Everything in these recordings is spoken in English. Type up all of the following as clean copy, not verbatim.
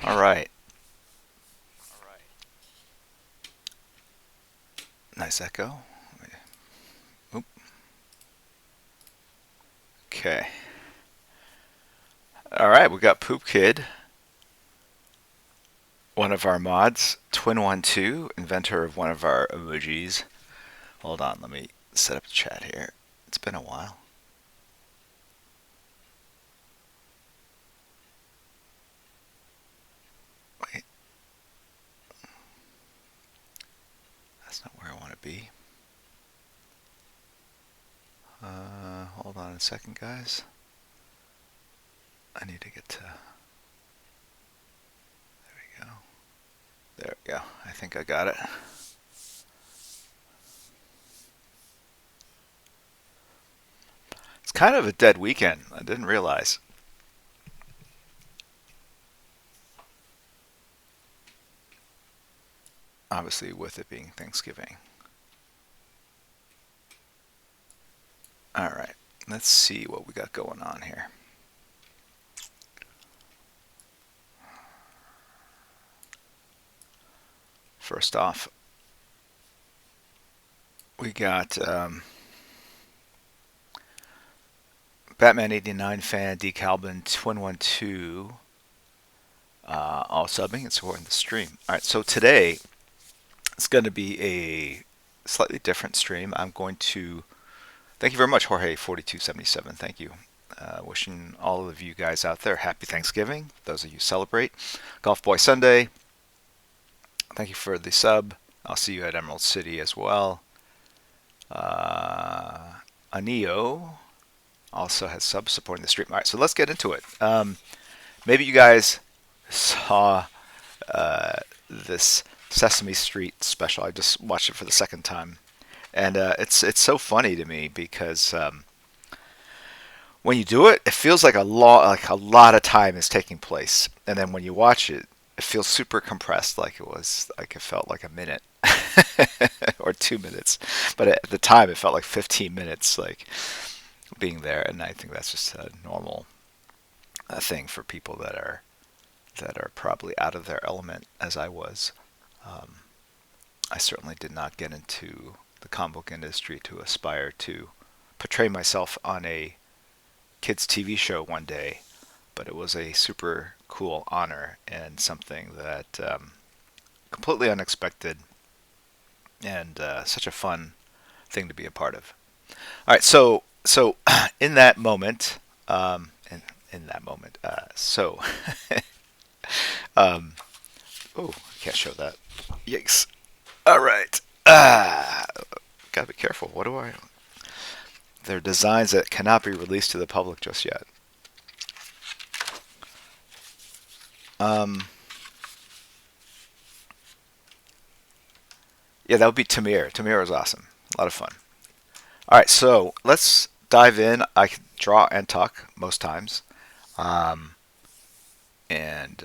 All right. Nice echo. Oop. Okay. All right. We got Poop Kid, one of our mods. Twin12, inventor of one of our emojis. Hold on. Let me set up the chat here. It's been a while. Wait. That's not where I want to be. Hold on a second, guys. I need to get to. There we go. There we go. I think I got it. It's kind of a dead weekend. I didn't realize. Obviously, with it being Thanksgiving. All right. Let's see what we got going on here. First off, we got Batman 89 fan D Calvin Twin12 all subbing and supporting the stream. All right, so today it's going to be a slightly different stream. I'm going to thank you very much, Jorge 4277. Thank you. Wishing all of you guys out there happy Thanksgiving. Those of you who celebrate Golf Boy Sunday. Thank you for the sub. I'll see you at Emerald City as well. Anio also has subs supporting the stream. All right, so let's get into it. Maybe you guys saw this Sesame Street special. I just watched it for the second time, and it's so funny to me because when you do it, it feels like a lot of time is taking place, and then when you watch it, it feels super compressed, like it felt like a minute or 2 minutes, but at the time it felt like 15 minutes, like being there, and I think that's just a normal thing for people that are probably out of their element, as I was. Um, I certainly did not get into the comic book industry to aspire to portray myself on a kids' TV show one day, but it was a super cool honor and something that completely unexpected and such a fun thing to be a part of. All right, so in that moment, in that moment, um, oh, I can't show that. Yikes! All right, gotta be careful. What do I? There are designs that cannot be released to the public just yet. Um, yeah, that would be Tamir. Tamir was awesome. A lot of fun. All right, so let's dive in. I can draw and talk most times. Um, and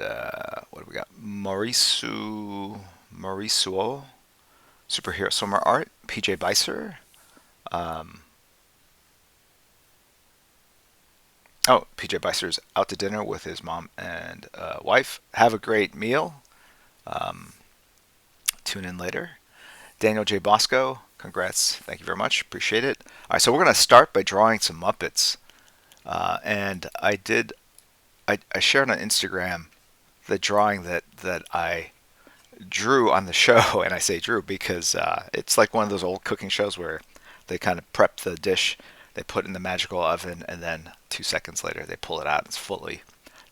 what do we got? Maurisuo, superhero summer art. PJ Bicer. Um, PJ Bicer's out to dinner with his mom and wife. Have a great meal. Um, Tune in later. Daniel J. Bosco, congrats. Thank you very much. Appreciate it. All right, so we're going to start by drawing some Muppets. And I shared on Instagram the drawing that I drew on the show. And I say drew because it's like one of those old cooking shows where they kind of prep the dish, they put it in the magical oven, and then 2 seconds later they pull it out and it's fully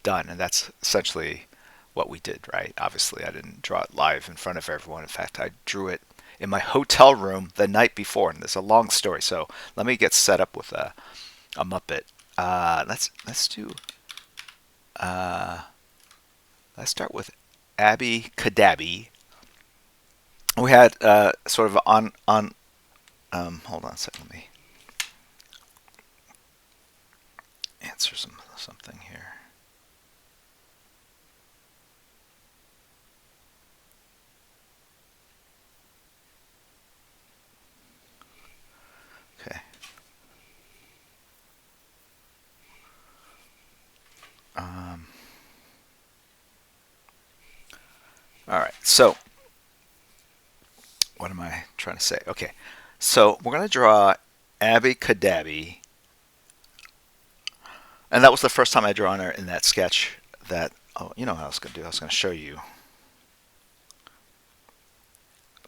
done. And that's essentially what we did, right? Obviously, I didn't draw it live in front of everyone. In fact, I drew it in my hotel room the night before, and there's a long story. So let me get set up with a Muppet. Let's do uh, let's start with Abby Cadabby. We had sort of on hold on a second. Let me answer something here. Okay. Um, All right, so what am I trying to say? Okay, so we're going to draw Abby Cadabby, and that was the first time I drew on her in that sketch. That, oh, you know what I was going to do? I was going to show you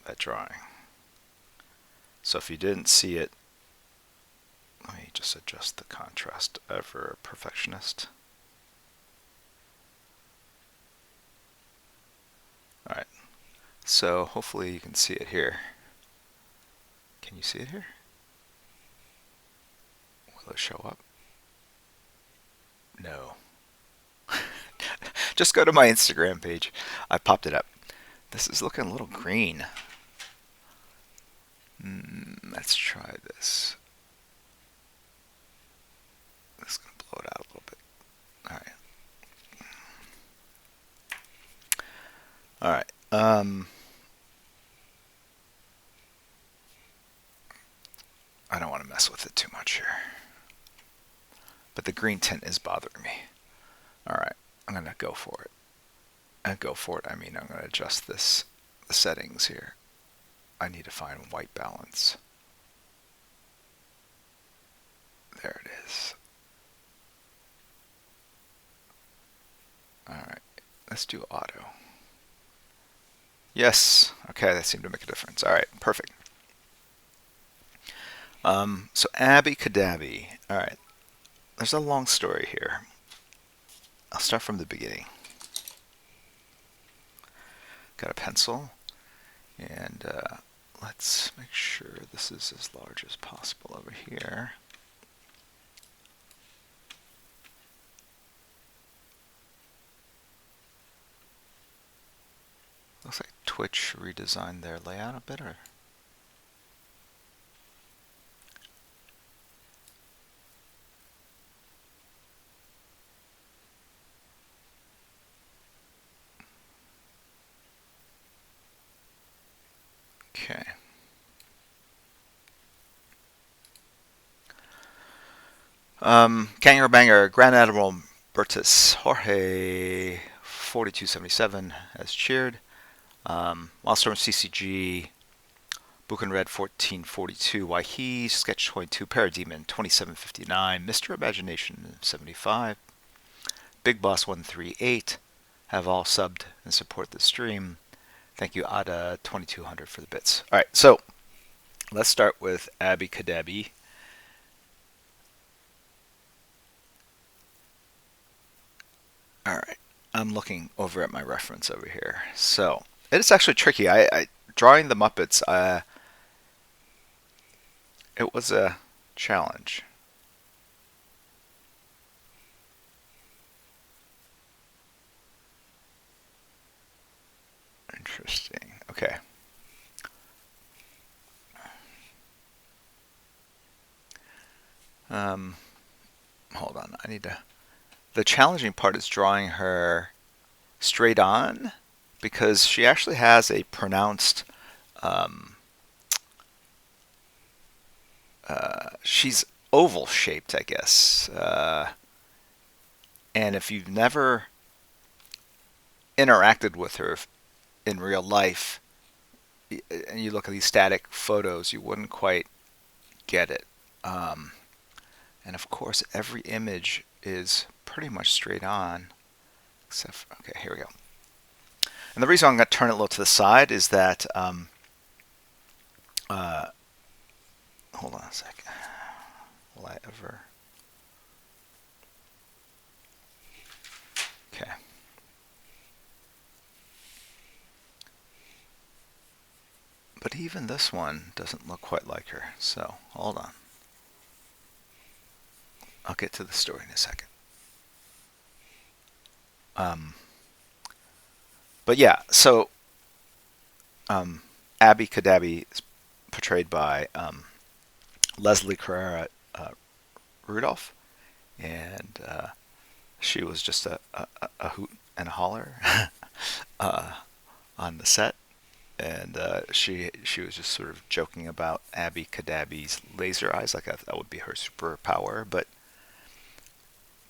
that drawing. So if you didn't see it, let me just adjust the contrast. Ever a perfectionist. All right, so hopefully you can see it here. Can you see it here? Will it show up? No. Just go to my Instagram page. I popped it up. This is looking a little green. Let's try this. This is going to blow it out a little bit. All right. All right. I don't want to mess with it too much here. But the green tint is bothering me. All right. I'm going to go for it. And go for it, I mean I'm going to adjust the settings here. I need to find white balance. There it is. All right. Let's do auto. Yes. Okay, that seemed to make a difference. All right, perfect. So Abby Cadabby. All right. There's a long story here. I'll start from the beginning. Got a pencil, and let's make sure this is as large as possible over here. Looks like Twitch redesigned their layout a bit, or okay. Ganger Banger, Grand Admiral Bertus Jorge 4277 has cheered. Wildstorm CCG, Buchan Red 1442, Waihi, Sketch 22, Parademon 2759, Mr. Imagination 75, Big Boss 138 have all subbed and support the stream. Thank you, Ada 2200 for the bits. All right, so let's start with Abby Cadabby. All right, I'm looking over at my reference over here. So it's actually tricky. I drawing the Muppets. It was a challenge. Interesting. Okay. Hold on. I need to. The challenging part is drawing her straight on because she actually has a pronounced. She's oval shaped, I guess. And if you've never interacted with her in real life, and you look at these static photos, you wouldn't quite get it. And of course, every image is pretty much straight on, except for, okay, here we go. And the reason I'm going to turn it a little to the side is that, hold on a second. Will I ever? Okay. But even this one doesn't look quite like her, so hold on. I'll get to the story in a second. But yeah, so Abby Cadabby is portrayed by Leslie Carrera Rudolph, and she was just a hoot and a holler on the set, and she was just sort of joking about Abby Cadabby's laser eyes, like that would be her superpower, but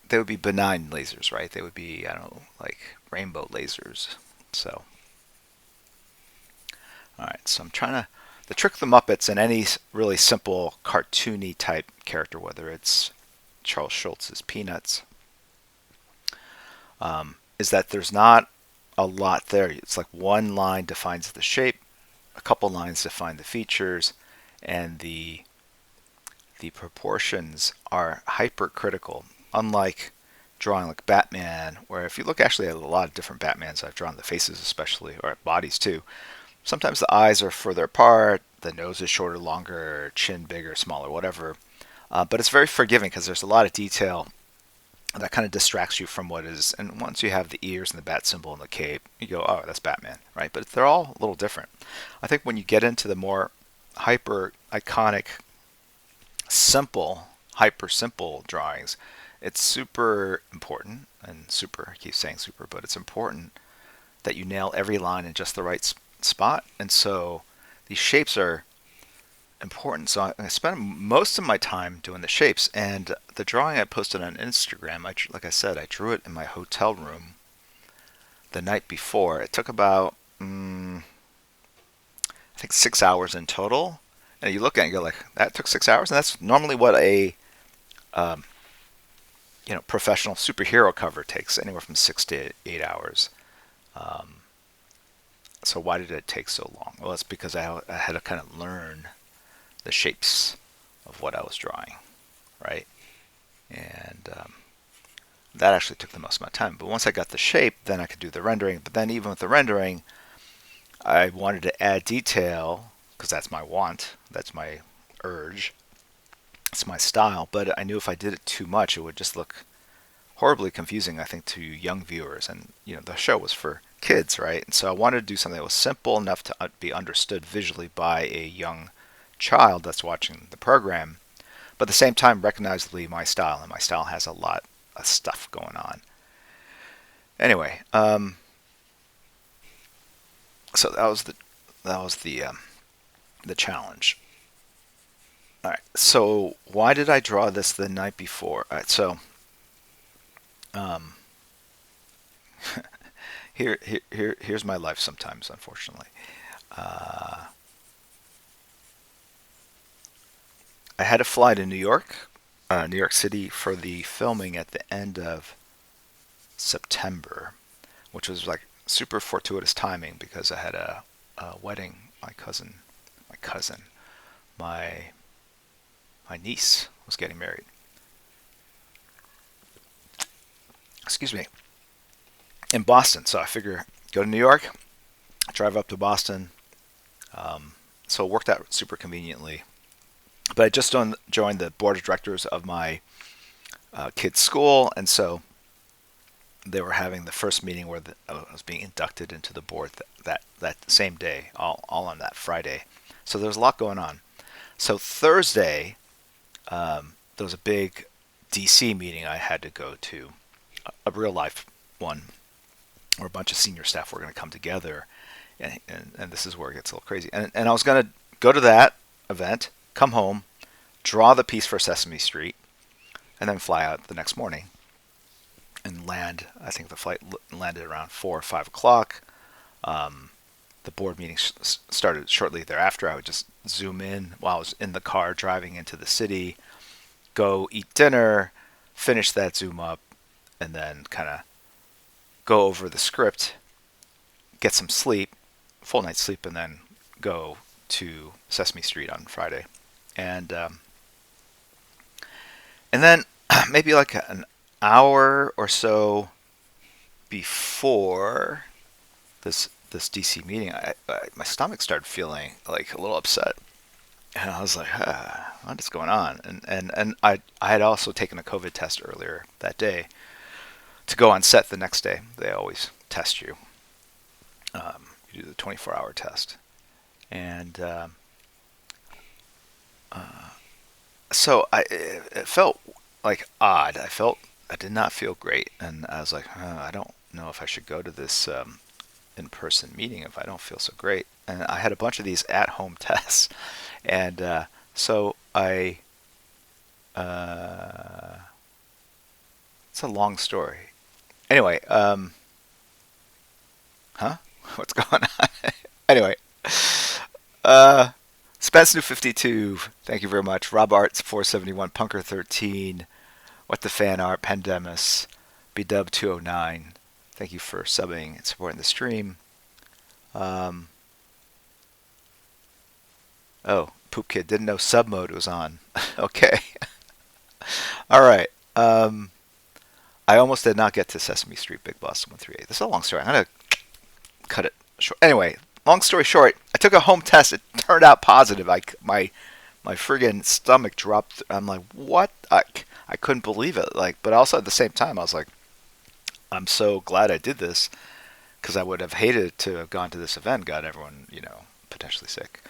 they would be benign lasers, right? They would be, I don't know, like rainbow lasers. So All right, so I'm trying to the trick of the Muppets and any really simple cartoony type character, whether it's Charles Schultz's Peanuts, is that there's not a lot there. It's like one line defines the shape, a couple lines define the features, and the proportions are hypercritical. Unlike drawing like Batman, where if you look actually at a lot of different Batmans I've drawn, the faces especially, or bodies too, sometimes the eyes are further apart, the nose is shorter, longer, chin bigger, smaller, whatever. But it's very forgiving because there's a lot of detail that kind of distracts you from what is. And once you have the ears and the bat symbol and the cape, you go, oh, that's Batman, right? But they're all a little different. I think when you get into the more hyper iconic, simple, hyper simple drawings, it's super important, and super, I keep saying super, but it's important that you nail every line in just the right spot. And so these shapes are important. So I spent most of my time doing the shapes. And the drawing I posted on Instagram, like I said, I drew it in my hotel room the night before. It took about, I think 6 hours in total. And you look at it and you're like, that took 6 hours? And that's normally what a um, professional superhero cover takes, anywhere from 6 to 8 hours. Um, so why did it take so long? Well, it's because I had to kind of learn the shapes of what I was drawing, right? And that actually took the most amount of time. But once I got the shape, then I could do the rendering. But then even with the rendering, I wanted to add detail because that's my want, that's my urge, it's my style. But I knew if I did it too much, it would just look horribly confusing, I think, to young viewers. And the show was for kids, right? And so I wanted to do something that was simple enough to be understood visually by a young child that's watching the program, but at the same time recognizably my style, and my style has a lot of stuff going on. Anyway, so that was the challenge. All right. So why did I draw this the night before? All right. So um, here's my life sometimes, unfortunately. Uh, I had to fly to New York City for the filming at the end of September, which was like super fortuitous timing because I had a wedding. My my my niece was getting married. Excuse me, in Boston. So I figure go to New York, drive up to Boston. So it worked out super conveniently. But I just joined the board of directors of my kid's school, and so they were having the first meeting where I was being inducted into the board that same day, all on that Friday. So there was a lot going on. So Thursday, there was a big DC meeting I had to go to, a real life one, where a bunch of senior staff were going to come together, and this is where it gets a little crazy. And I was going to go to that event, come home, draw the piece for Sesame Street, and then fly out the next morning and land. I think the flight landed around 4 or 5 o'clock. The board meeting started shortly thereafter. I would just zoom in while I was in the car driving into the city, go eat dinner, finish that zoom up, and then kind of go over the script, get some sleep, full night's sleep, and then go to Sesame Street on Friday. And then maybe like an hour or so before this DC meeting, my stomach started feeling like a little upset, and I was like, what is going on? And I had also taken a COVID test earlier that day to go on set the next day. They always test you. You do the 24-hour test, and so it felt like odd. I did not feel great, and I was like, I don't know if I should go to this in-person meeting if I don't feel so great. And I had a bunch of these at-home tests, and so it's a long story. Anyway, huh? What's going on? Anyway, Uh, Spence New 52. Thank you very much. Rob Arts 471. Punker 13. What the Fan Art. Pandemus. Bdub 209. Thank you for subbing and supporting the stream. Um, oh, Poop Kid didn't know sub mode was on. Okay. All right. I almost did not get to Sesame Street Big Boss 138. This is a long story. I'm gonna cut it short. Anyway, long story short, I took a home test. It turned out positive. My friggin' stomach dropped. I'm like, what? I couldn't believe it. Like, but also at the same time, I was like, I'm so glad I did this because I would have hated to have gone to this event, got everyone, potentially sick,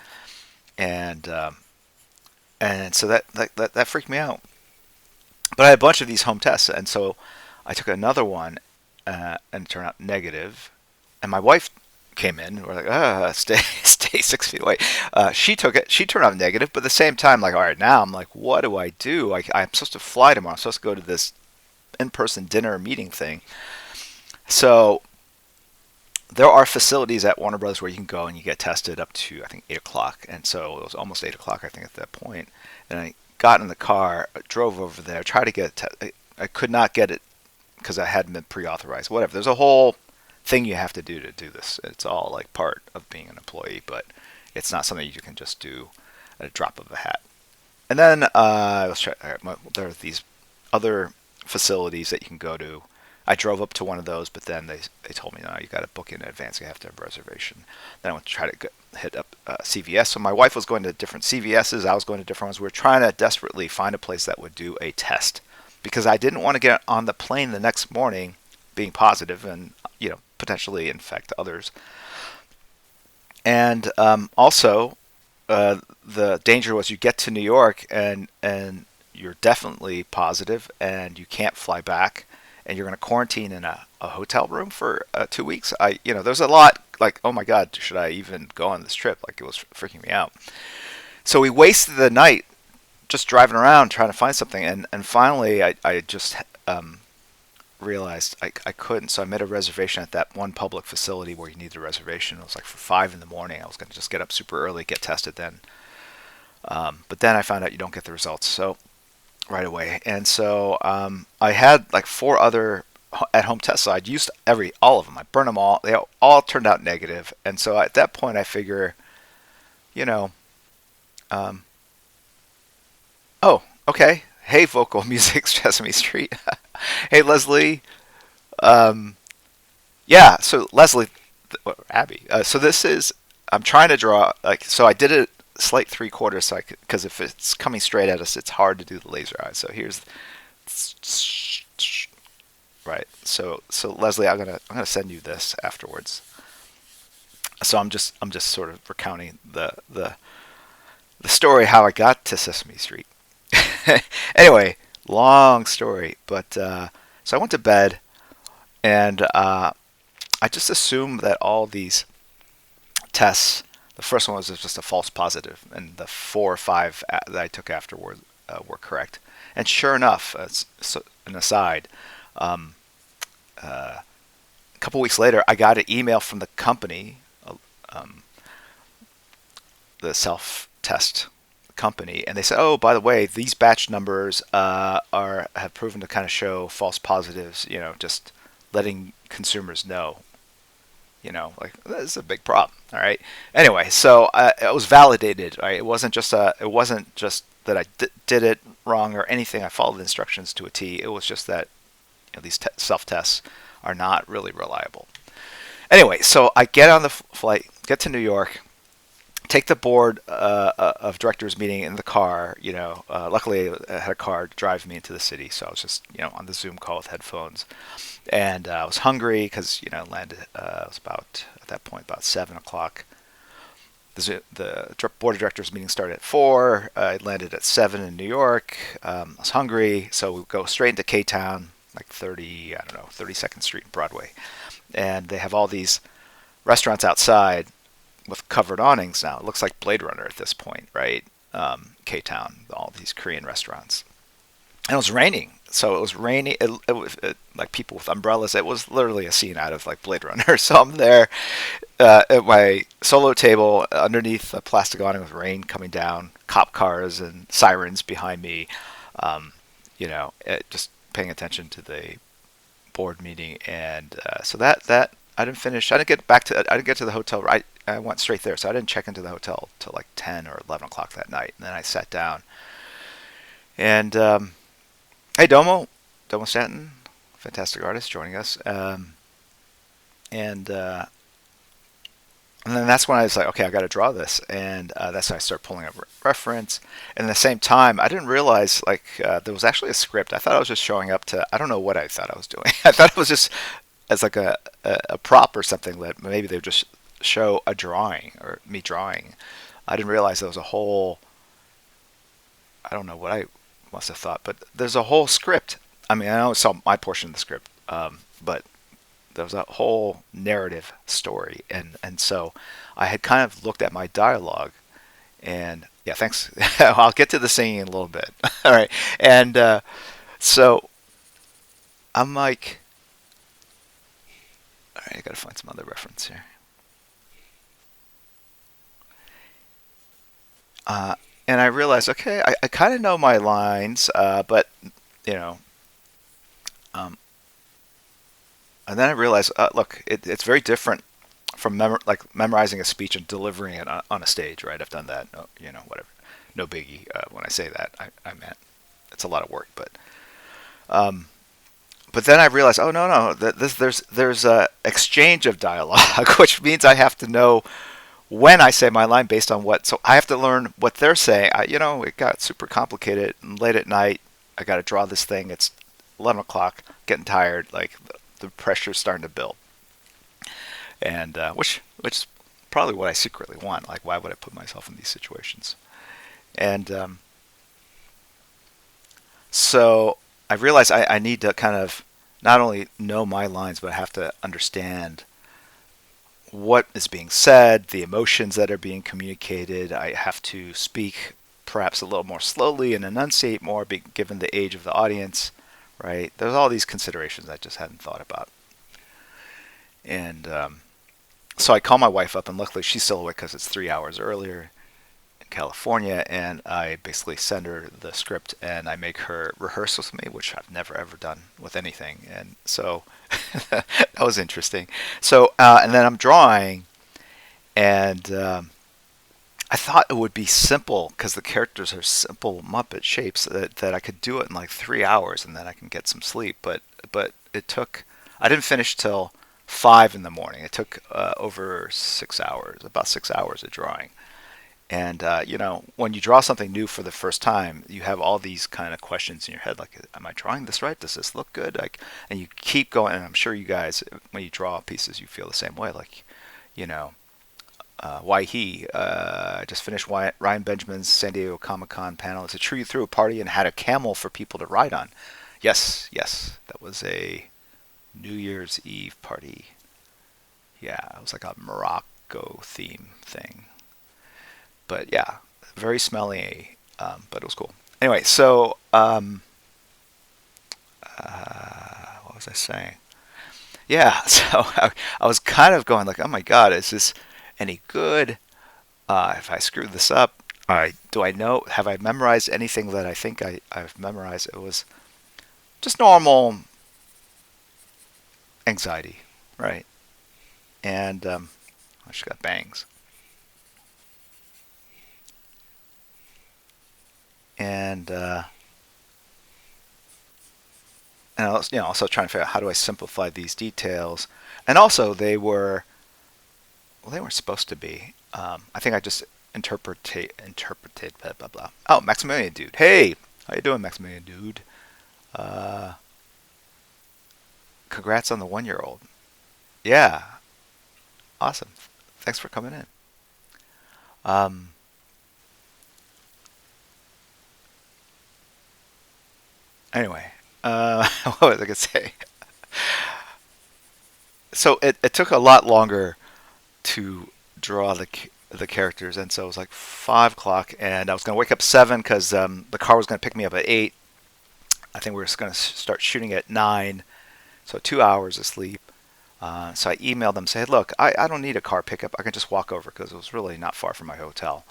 and so that freaked me out. But I had a bunch of these home tests, and so I took another one, and it turned out negative. And my wife came in, and we're like, stay 6 feet away. She took it. She turned out negative, but at the same time, like, all right, now I'm like, what do I do? I'm supposed to fly tomorrow. I'm supposed to go to this in-person dinner meeting thing. So there are facilities at Warner Brothers where you can go and you get tested up to, I think, 8 o'clock. And so it was almost 8 o'clock, I think, at that point. And I got in the car, drove over there, tried to get it. I could not get it because I hadn't been pre-authorized. Whatever. There's a whole thing you have to do this. It's all like part of being an employee, but it's not something you can just do at a drop of a hat. And then there are these other facilities that you can go to. I drove up to one of those, but then they told me, no, you got to book in advance. You have to have a reservation. Then I went to try to hit up CVS. So my wife was going to different CVSs. I was going to different ones. We were trying to desperately find a place that would do a test because I didn't want to get on the plane the next morning being positive and potentially infect others. And also, the danger was you get to New York and you're definitely positive and you can't fly back. And you're going to quarantine in a hotel room for 2 weeks. There's a lot like, oh my God, should I even go on this trip? Like, it was freaking me out. So we wasted the night just driving around trying to find something. And finally, I just realized I couldn't. So I made a reservation at that one public facility where you need the reservation. It was like for 5 in the morning. I was going to just get up super early, get tested then. But then I found out you don't get the results. So right away. And so I had like 4 other at-home tests. So I'd used all of them. I burned them all. They all turned out negative. And so at that point, I figure, oh, okay. Hey, vocal music, Sesame Street. Hey, Leslie. Yeah. So Leslie, Abby. So this is. I'm trying to draw So I did it slight 3/4 so because if it's coming straight at us, it's hard to do the laser eyes. So here's right. So Leslie, I'm gonna send you this afterwards. So I'm just sort of recounting the story how I got to Sesame Street. Anyway, long story, but so I went to bed and I just assumed that all these tests. The first one was just a false positive, and the 4 or 5 that I took afterward were correct. And sure enough, an aside, a couple weeks later, I got an email from the company, the self-test company, and they said, "Oh, by the way, these batch numbers have proven to kind of show false positives. Just letting consumers know." Like, this is a big problem. All right. Anyway, so it was validated. Right? It wasn't just that I did it wrong or anything. I followed the instructions to a T. It was just that these self-tests are not really reliable. Anyway, so I get on the flight, get to New York, take the board of directors meeting in the car. Luckily I had a car to drive me into the city, so I was just on the Zoom call with headphones. And I was hungry because landed. It was about at that point about 7 o'clock. The board of directors meeting started at 4. I landed at 7 in New York. I was hungry, so we go straight into K-Town, like 32nd Street and Broadway, and they have all these restaurants outside with covered awnings now. It looks like Blade Runner at this point, right? K-Town, all these Korean restaurants. And it was raining. So it was raining, like people with umbrellas. It was literally a scene out of like Blade Runner. So I'm there. at my solo table underneath a plastic awning with rain coming down, cop cars and sirens behind me. Um, just paying attention to the board meeting, and so that I didn't finish. I didn't get to the hotel. I went straight there, so I didn't check into the hotel till like 10 or 11 o'clock that night. And then I sat down, and hey, Domo Stanton, fantastic artist, joining us, and and then that's when I was like, okay, I got to draw this, and that's when I started pulling up reference. And at the same time, I didn't realize like there was actually a script. I thought I was just showing up to. I don't know what I thought I was doing. I thought it was just as like a prop or something that maybe they would just show a drawing or me drawing. I didn't realize there was a whole. I don't know what I must have thought, but there's a whole script. I mean, I only saw my portion of the script, but there was a whole narrative story, and so I had kind of looked at my dialogue, and yeah, thanks. I'll get to the singing in a little bit. All right, and so I'm like, all right, I gotta find some other reference here. And I realized, okay, I kind of know my lines, but you know, um, and then I realized, look, it's very different from like memorizing a speech and delivering it on a stage, right? I've done that, no, whatever, no biggie. When I say that, I meant it's a lot of work, um, but then I realized, oh no, there's a exchange of dialogue, which means I have to know when I say my line based on what. So I have to learn what they're saying. It got super complicated. And late at night, I got to draw this thing. It's 11 o'clock, getting tired. Like the pressure's starting to build, and which is probably what I secretly want. Like, why would I put myself in these situations? And so I realized I need to kind of not only know my lines, but I have to understand what is being said, the emotions that are being communicated. I have to speak perhaps a little more slowly and enunciate more, given the age of the audience, right? There's all these considerations I just hadn't thought about. And so I call my wife up, and luckily she's still awake because it's 3 hours earlier in California. And I basically send her the script, and I make her rehearse with me, which I've never ever done with anything. And so that was interesting. So and then I'm drawing, and I thought it would be simple because the characters are simple Muppet shapes that I could do it in like 3 hours, and then I can get some sleep. But it took. I didn't finish till 5 in the morning. It took over 6 hours, about 6 hours of drawing. And when you draw something new for the first time, you have all these kind of questions in your head, like, "Am I drawing this right? Does this look good?" Like, and you keep going. And I'm sure you guys, when you draw pieces, you feel the same way. Like, you know, why he? I just finished Ryan Benjamin's San Diego Comic Con panel. It's a true you threw a party and had a camel for people to ride on. Yes, that was a New Year's Eve party. Yeah, it was like a Morocco theme thing. But yeah, very smelly, but it was cool. Anyway, so what was I saying? Yeah, so I was kind of going like, oh my God, is this any good? If I screw this up, do I know? Have I memorized anything that I think I've memorized? It was just normal anxiety, right? And I just got bangs. And I was, also trying to figure out how do I simplify these details. And also they weren't supposed to be. I think I just interpreted blah blah blah. Oh, Maximilian dude. Hey, how you doing, Maximilian dude? Uh, Congrats on the 1 year old. Yeah, awesome. Thanks for coming in. Um, anyway, what was I gonna say? So it took a lot longer to draw the characters, and so it was like 5 o'clock, and I was gonna wake up 7 because the car was gonna pick me up at 8. I think we were just gonna start shooting at 9, so 2 hours of sleep. So I emailed them, said, look, I don't need a car pickup. I can just walk over because it was really not far from my hotel.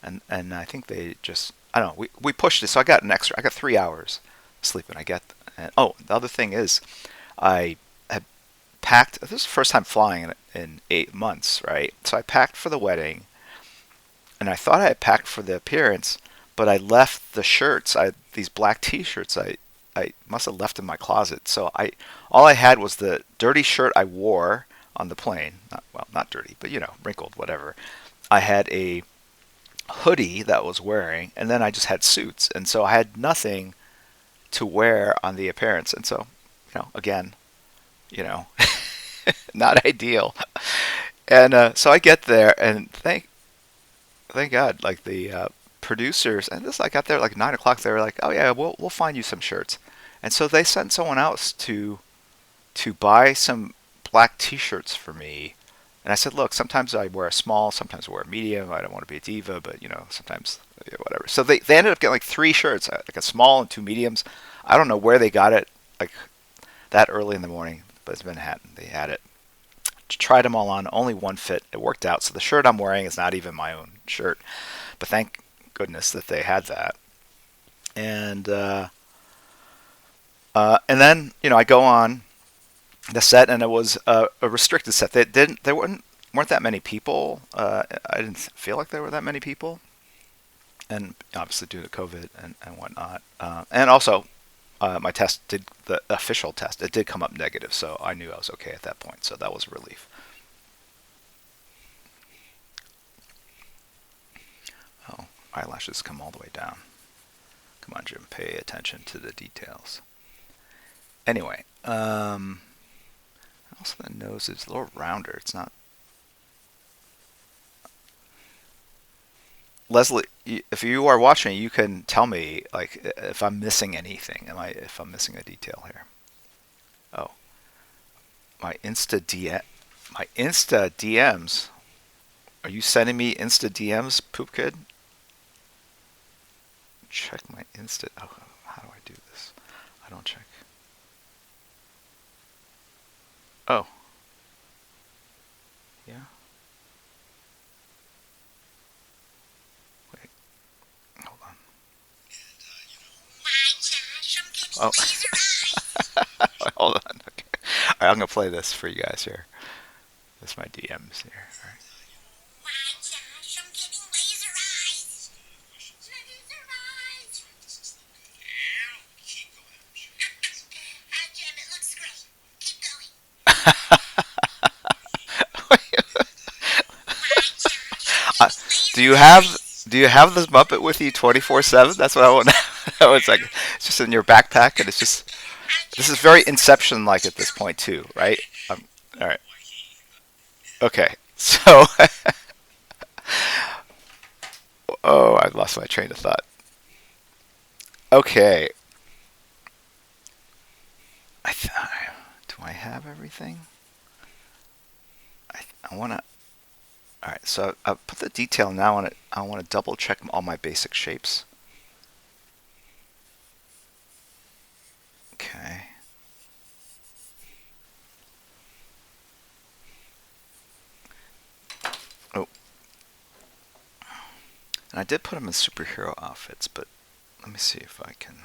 And I think they just, I don't know, we pushed it. So I got 3 hours sleeping. And, oh, the other thing is I had packed, this is the first time flying in 8 months, right? So I packed for the wedding and I thought I had packed for the appearance, but I left the shirts, these black t-shirts I must have left in my closet. So all I had was the dirty shirt I wore on the plane. Not dirty, but wrinkled, whatever. I had a hoodie that I was wearing, and then I just had suits, and so I had nothing to wear on the appearance, and so again, you know, not ideal. And so I get there, and thank God, like the producers, and this I got there like 9 o'clock. They were like, "Oh yeah, we'll find you some shirts," and so they sent someone else to buy some black T-shirts for me. And I said, "Look, sometimes I wear a small, sometimes I wear a medium. I don't want to be a diva, but sometimes whatever." So they ended up getting like three shirts, like a small and two mediums. I don't know where they got it, like that early in the morning, but it's Manhattan. They had it. Tried them all on. Only one fit. It worked out. So the shirt I'm wearing is not even my own shirt. But thank goodness that they had that. And and then I go on the set, and it was a restricted set. There weren't that many people. I didn't feel like there were that many people, and obviously due to COVID and whatnot. And also, my test did the official test. It did come up negative, so I knew I was okay at that point. So that was a relief. Oh, eyelashes come all the way down. Come on, Jim, pay attention to the details. Anyway, also the nose is a little rounder. It's not. Leslie, if you are watching, you can tell me like if I'm missing anything. If I'm missing a detail here? Oh, my Insta DMs. Are you sending me Insta DMs, Poop Kid? Check my Insta. Oh, how do I do this? I don't check. Oh, yeah. Wait, hold on. Oh, hold on. Okay. All right, I'm gonna play this for you guys here. This is my DMs here. All right. Uh, do you have this Muppet with you 24/7? That's what I want. It's like it's just in your backpack, and it's just this is very Inception like at this point too, right? All right. Okay. So, oh, I lost my train of thought. Okay. I th- do I have everything? I want to. All right. So I put the detail now on it. I want to double check all my basic shapes. Okay. Oh, and I did put them in superhero outfits, but let me see if I can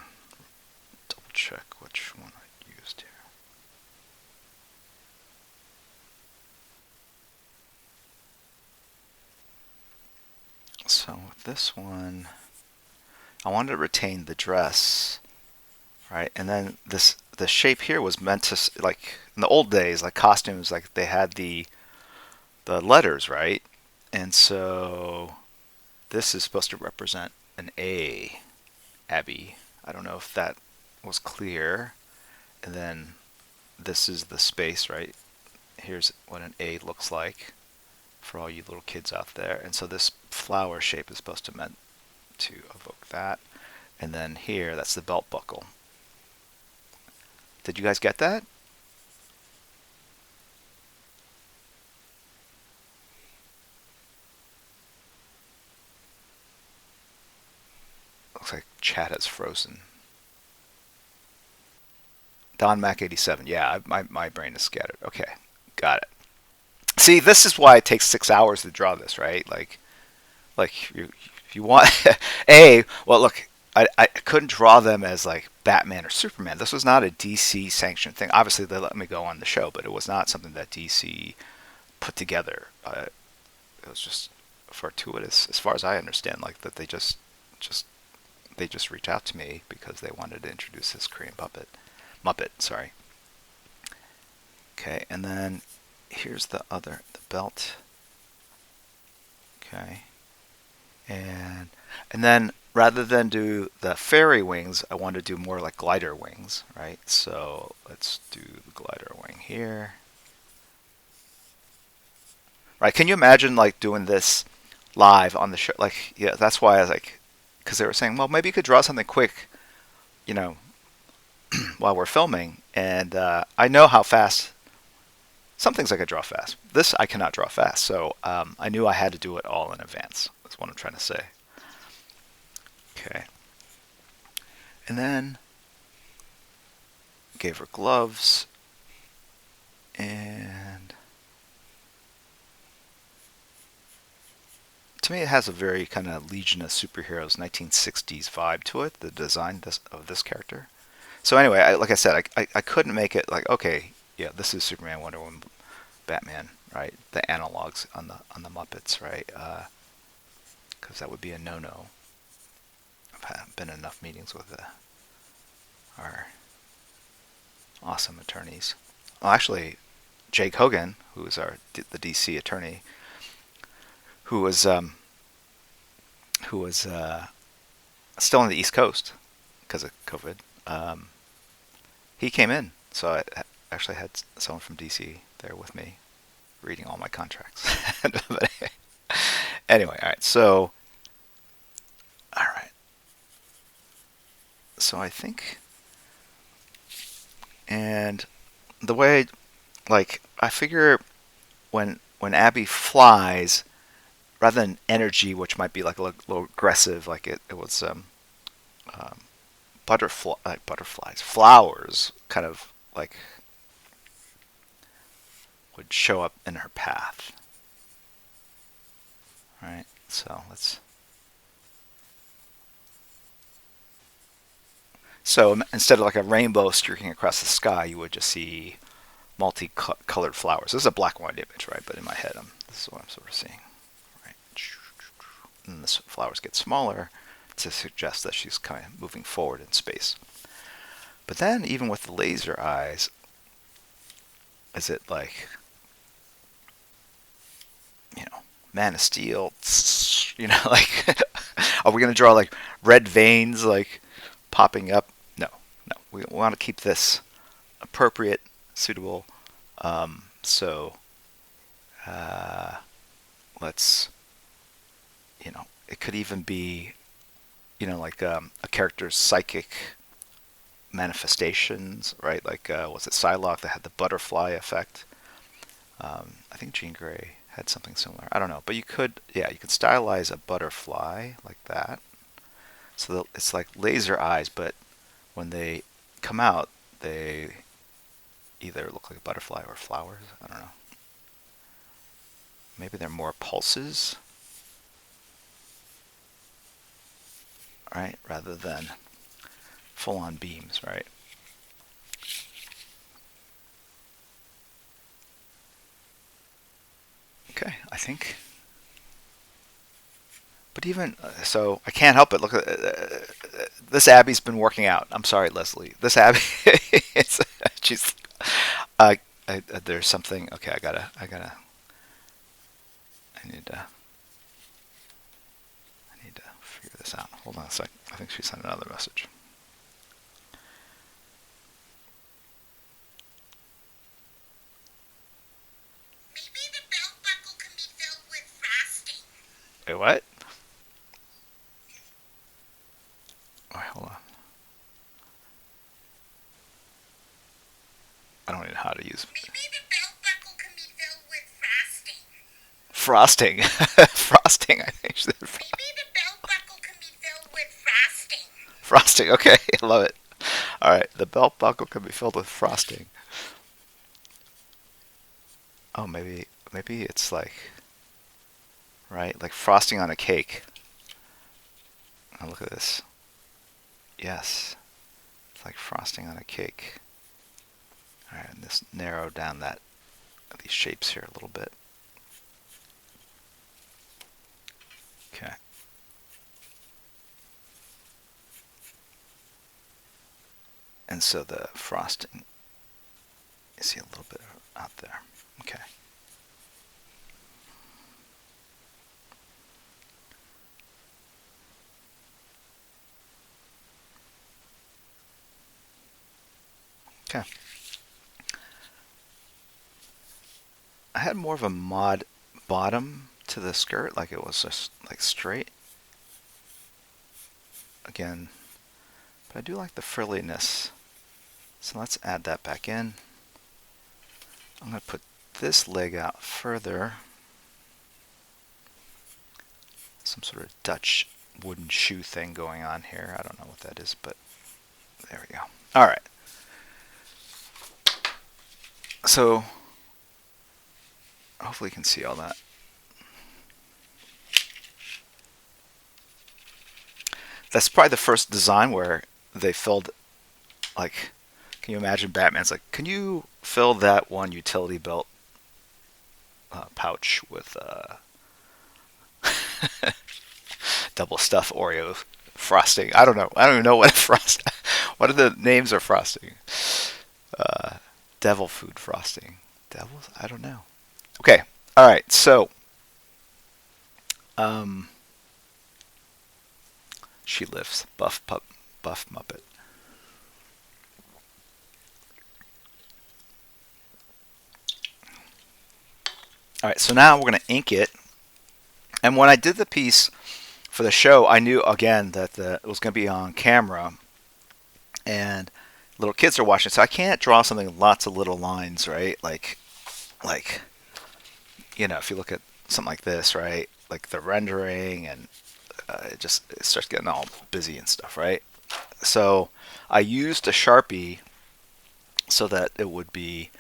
double check which one I used here. So with this one, I wanted to retain the dress, right? And then the shape here was meant to like in the old days, like costumes, like they had the letters, right? And so this is supposed to represent an A, Abby. I don't know if that was clear. And then this is the space, right? Here's what an A looks like for all you little kids out there. And so this flower shape is supposed to meant to evoke that. And then here, that's the belt buckle. Did you guys get that? Looks like chat has frozen. Don Mac 87. Yeah, my brain is scattered. Okay, Got it. See, this is why it takes 6 hours to draw this, right? Like you want a well, look, I couldn't draw them as like Batman or Superman. This was not a DC sanctioned thing. Obviously, they let me go on the show, but it was not something that DC put together. It was just fortuitous, as far as I understand. Like that, just they just reached out to me because they wanted to introduce this Korean Muppet. Sorry. Okay, and then here's the belt. Okay, and then rather than do the fairy wings, I want to do more like glider wings, right? So let's do the glider wing here. Right? Can you imagine like doing this live on the show? Like, yeah, that's why I was like, because they were saying, well, maybe you could draw something quick, you know, while we're filming, and I know how fast. Some things I could draw fast. This I cannot draw fast, so I knew I had to do it all in advance. That's what I'm trying to say. Okay. And then gave her gloves, and to me it has a very kind of Legion of Superheroes 1960s vibe to it, the design of this character. So anyway, like I said, I couldn't make it like, okay, yeah, this is Superman, Wonder Woman, Batman, right? The analogs on the Muppets, right? Because that would be a no-no. I've been in enough meetings with our awesome attorneys. Well, actually, Jake Hogan, who is the DC attorney, who was still on the East Coast because of COVID. He came in, so I actually had someone from DC there with me, reading all my contracts. But anyway, all right. So, all right. So I think, and the way, like, I figure when Abby flies, rather than energy, which might be like a little aggressive, like it was um, butterflies, flowers, kind of like would show up in her path. All right, so let's. So instead of like a rainbow streaking across the sky, you would just see multicolored flowers. This is a black and white image, right? But in my head, this is what I'm sort of seeing. Right, and the flowers get smaller to suggest that she's kind of moving forward in space. But then, even with the laser eyes, is it like, Man of Steel? Like, are we going to draw like red veins like popping up? No, no. We want to keep this appropriate, suitable. So let's, it could even be, like a character's psychic manifestations, right? Like, was it Psylocke that had the butterfly effect? I think Jean Grey had something similar. I don't know, but you could stylize a butterfly like that. So it's like laser eyes, but when they come out, they either look like a butterfly or flowers. I don't know. Maybe they're more pulses, right? Rather than full-on beams, right? Okay, I think. But even so, I can't help it. Look at this. Abby's been working out. I'm sorry, Leslie. This Abby, she's. There's something. Okay, I need to figure this out. Hold on a sec. I think she sent another message. Maybe the belt buckle can be filled with frosting. Wait, what? Wait, hold on. I don't even know how to use. Maybe the belt buckle can be filled with frosting. Frosting. Frosting, I think she said. Maybe the belt buckle can be filled with frosting. Frosting, okay. I love it. All right, the belt buckle can be filled with frosting. Oh, maybe it's like, right, like frosting on a cake. Oh, look at this. Yes, it's like frosting on a cake. All right, and this narrow down that these shapes here a little bit. Okay. And so the frosting, you see a little bit out there. Okay. Okay. I had more of a mod bottom to the skirt, like it was just like straight. Again, but I do like the frilliness. So let's add that back in. I'm going to put this leg out further. Some sort of Dutch wooden shoe thing going on here. I don't know what that is, but there we go. All right. So hopefully you can see all that. That's probably the first design where they filled, like, can you imagine Batman's like, can you fill that one utility belt pouch with double stuff Oreo frosting? I don't know. I don't even know what frost. What are the names of frosting? Uh, Devil food frosting. Devils? I don't know. Okay. All right. So, um, she lives. Buff Muppet. All right. So now we're gonna ink it. And when I did the piece for the show, I knew again that it was gonna be on camera, and little kids are watching. So I can't draw something with lots of little lines, right? Like if you look at something like this, right? Like the rendering, and it starts getting all busy and stuff, right? So I used a Sharpie so that it would be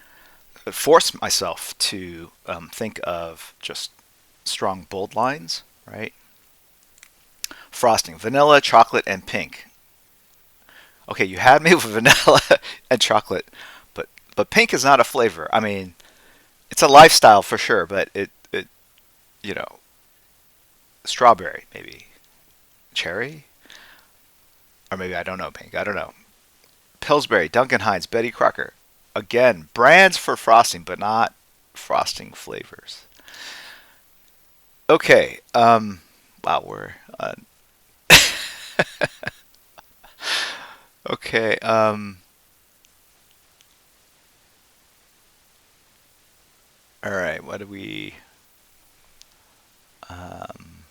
force myself to think of just strong bold lines, right? Frosting, vanilla, chocolate, and pink. Okay, you had me with vanilla and chocolate, but pink is not a flavor. I mean, it's a lifestyle for sure, but it you know strawberry maybe, cherry, or maybe I don't know pink. I don't know. Pillsbury, Duncan Hines, Betty Crocker. Again, brands for frosting, but not frosting flavors. Okay. Wow, we're okay. All right. What do we? Um,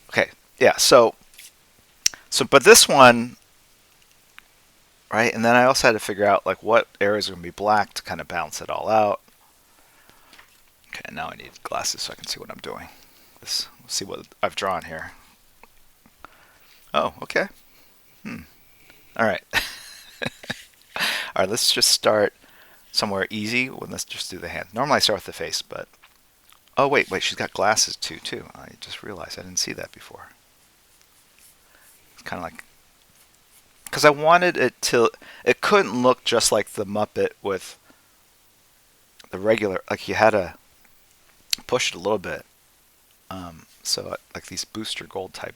okay. Yeah. But this one, right? And then I also had to figure out like what areas are going to be black to kind of balance it all out. Okay. Now I need glasses so I can see what I'm doing. Let's see what I've drawn here. Oh, okay. All right. All right. Let's just start somewhere easy. Well, let's just do the hand. Normally I start with the face, but oh wait, she's got glasses too. I just realized I didn't see that before. It's kind of like because I wanted it to. It couldn't look just like the Muppet with the regular. Like you had to push it a little bit. So like these booster gold type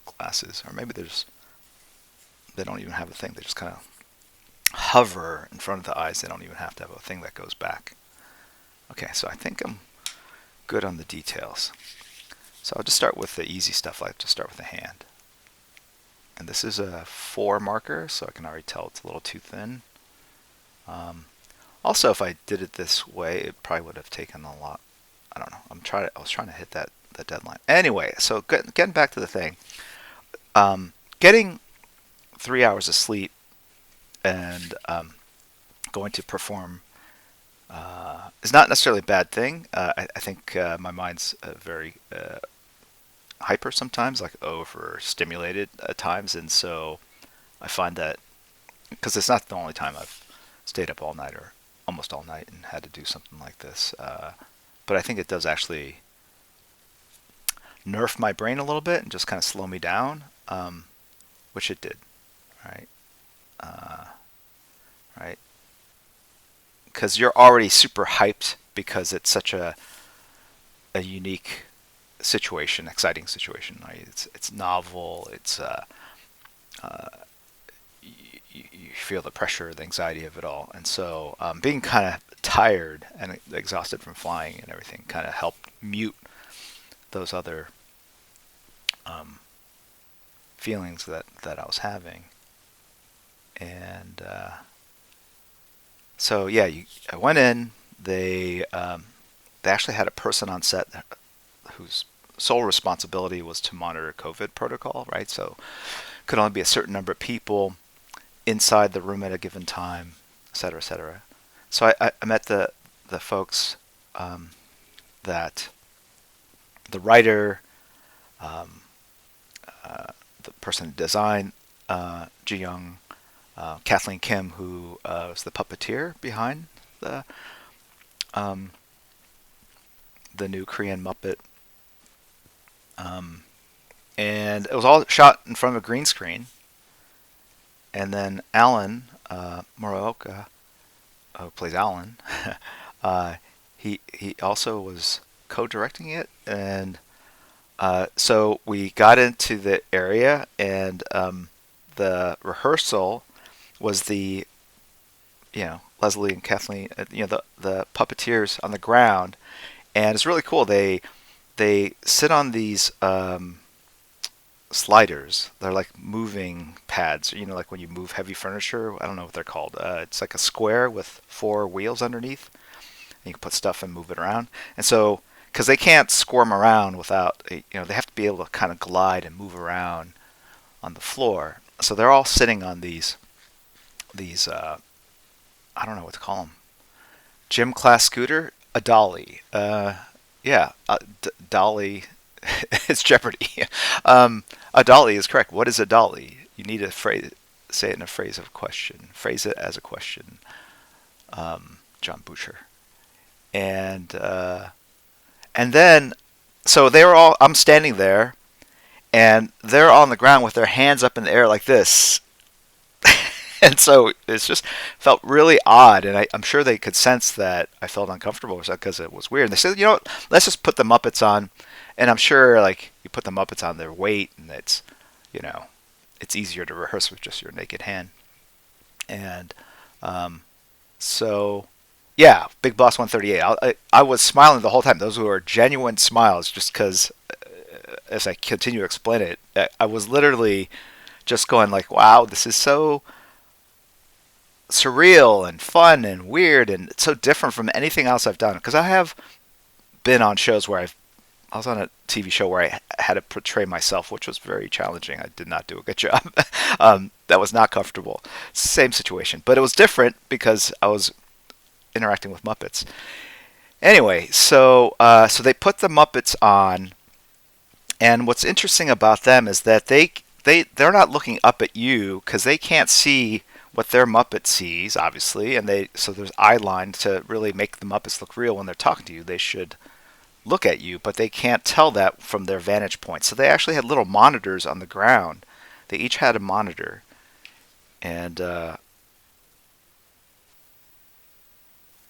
glasses, or maybe they don't even have a thing. They just kind of hover in front of the eyes. They don't even have to have a thing that goes back. Okay, so I think I'm good on the details. So I'll just start with the easy stuff. I like to start with the hand. And this is a 4 marker, so I can already tell it's a little too thin. Also, if I did it this way, it probably would have taken a lot. I don't know. I was trying to hit the deadline. Anyway, so getting back to the thing. Getting 3 hours of sleep and going to perform is not necessarily a bad thing. I think my mind's very hyper sometimes, like overstimulated at times, and so I find that because it's not the only time I've stayed up all night or almost all night and had to do something like this. But I think it does actually nerf my brain a little bit and just kind of slow me down, which it did, right? Uh, right? Because you're already super hyped because it's such a unique situation, exciting situation. Right? It's novel. It's uh, you feel the pressure, the anxiety of it all, and so being kind of tired and exhausted from flying and everything kind of helped mute those other um, feelings that I was having. And so yeah, I went in. They actually had a person on set whose sole responsibility was to monitor COVID protocol, right? So could only be a certain number of people inside the room at a given time, et cetera, et cetera. So I met the folks that the writer, um, the person who designed Ji Young, Kathleen Kim, who was the puppeteer behind the um, the new Korean Muppet, um, and it was all shot in front of a green screen. And then Alan Muraoka, who plays Alan, uh, he also was co-directing it, and so we got into the area, and the rehearsal was Leslie and Kathleen, the puppeteers on the ground, and it's really cool. They sit on these sliders. They're like moving pads. Like when you move heavy furniture. I don't know what they're called. It's like a square with four wheels underneath. And you can put stuff and move it around. And so, because they can't squirm around without, they have to be able to kind of glide and move around on the floor. So they're all sitting on these I don't know what to call them. Gym class scooter, a dolly. Yeah, dolly. It's Jeopardy. A dolly is correct. What is a dolly? You need to say it in a phrase of question. Phrase it as a question. John Boucher. And then, so they were all. I'm standing there, and they're on the ground with their hands up in the air like this. And so it's just felt really odd, and I'm sure they could sense that I felt uncomfortable because it was weird. And they said, what, let's just put the Muppets on, and I'm sure like you put the Muppets on their weight, and you know, it's easier to rehearse with just your naked hand. And um, so yeah, Big Boss 138. I was smiling the whole time. Those were genuine smiles, just because as I continue to explain it, I was literally just going like, wow, this is so surreal and fun and weird and it's so different from anything else I've done. Because I have been on shows where I was on a TV show where I had to portray myself, which was very challenging. I did not do a good job. That was not comfortable. Same situation, but it was different because I was interacting with Muppets. Anyway, so they put the Muppets on, and what's interesting about them is that they're not looking up at you because they can't see what their Muppet sees, obviously, and so there's eye line to really make the Muppets look real when they're talking to you. They should look at you, but they can't tell that from their vantage point. So they actually had little monitors on the ground. They each had a monitor, and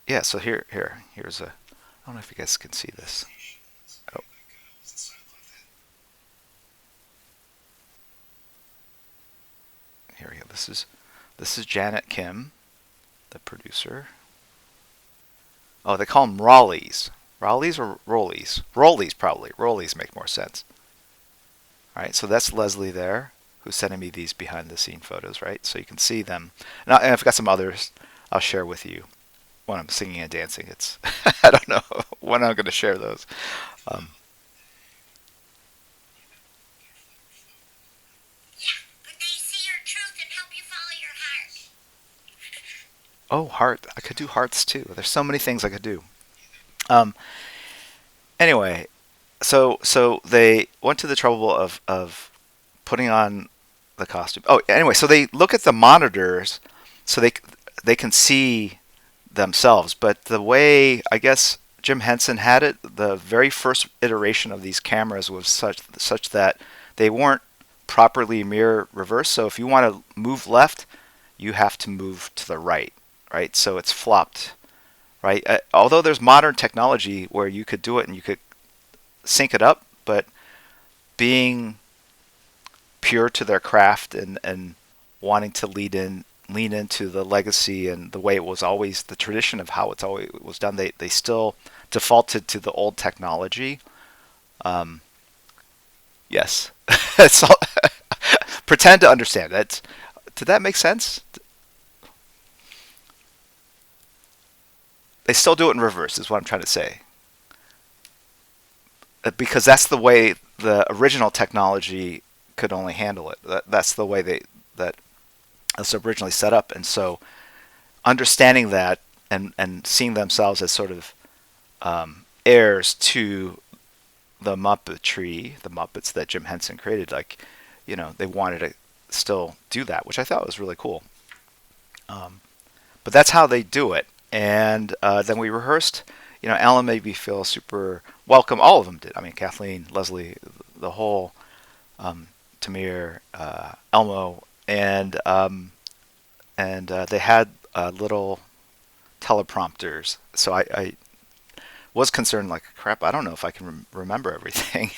yeah. So here's a. I don't know if you guys can see this. Oh, here we go. This is Janet Kim, the producer. Oh, they call them Raleighs. Raleighs or Rollies? Rollies, probably. Rollies make more sense. All right, so that's Leslie there, who's sending me these behind the scene photos, right? So you can see them. And I've got some others I'll share with you when I'm singing and dancing. It's I don't know when I'm going to share those. Um, Yeah, but they see your truth and help you follow your heart. oh, heart. I could do hearts too. There's so many things I could do. Um, anyway, so they went to the trouble of putting on the costume. Oh, anyway, so they look at the monitors so they can see themselves. But the way I guess Jim Henson had it, the very first iteration of these cameras was such that they weren't properly mirror reverse. So if you want to move left, you have to move to the right, right? So it's flopped, right? Although there's modern technology where you could do it and you could sync it up, but being pure to their craft and wanting to lean into the legacy and the way it was always the tradition of how it's always was done, they still defaulted to the old technology. Um, yes, it's all, pretend to understand that. Did that make sense? They still do it in reverse, is what I'm trying to say. Because that's the way the original technology could only handle it. That's the way that was originally set up, and so understanding that and seeing themselves as sort of heirs to the Muppetry, the Muppets that Jim Henson created, like they wanted to still do that, which I thought was really cool. Um, but that's how they do it. And then we rehearsed. Ellen made me feel super welcome. All of them did. I mean, Kathleen, Leslie, the whole Tamir, Elmo, and they had little teleprompters. So I was concerned, like, crap, I don't know if I can remember everything,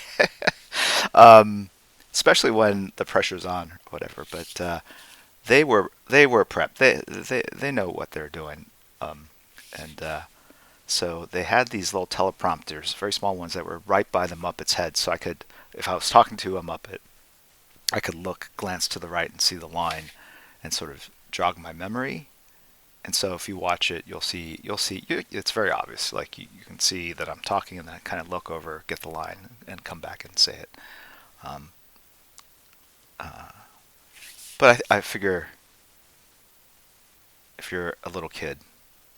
especially when the pressure's on or whatever. But they were prepped. They know what they're doing, and so they had these little teleprompters, very small ones that were right by the Muppet's head. So I could, if I was talking to a Muppet, I could glance to the right, and see the line, and sort of jog my memory. And so if you watch it, you'll see it's very obvious. Like you can see that I'm talking, and then I kind of look over, get the line, and come back and say it. Um, uh, but I figure if you're a little kid,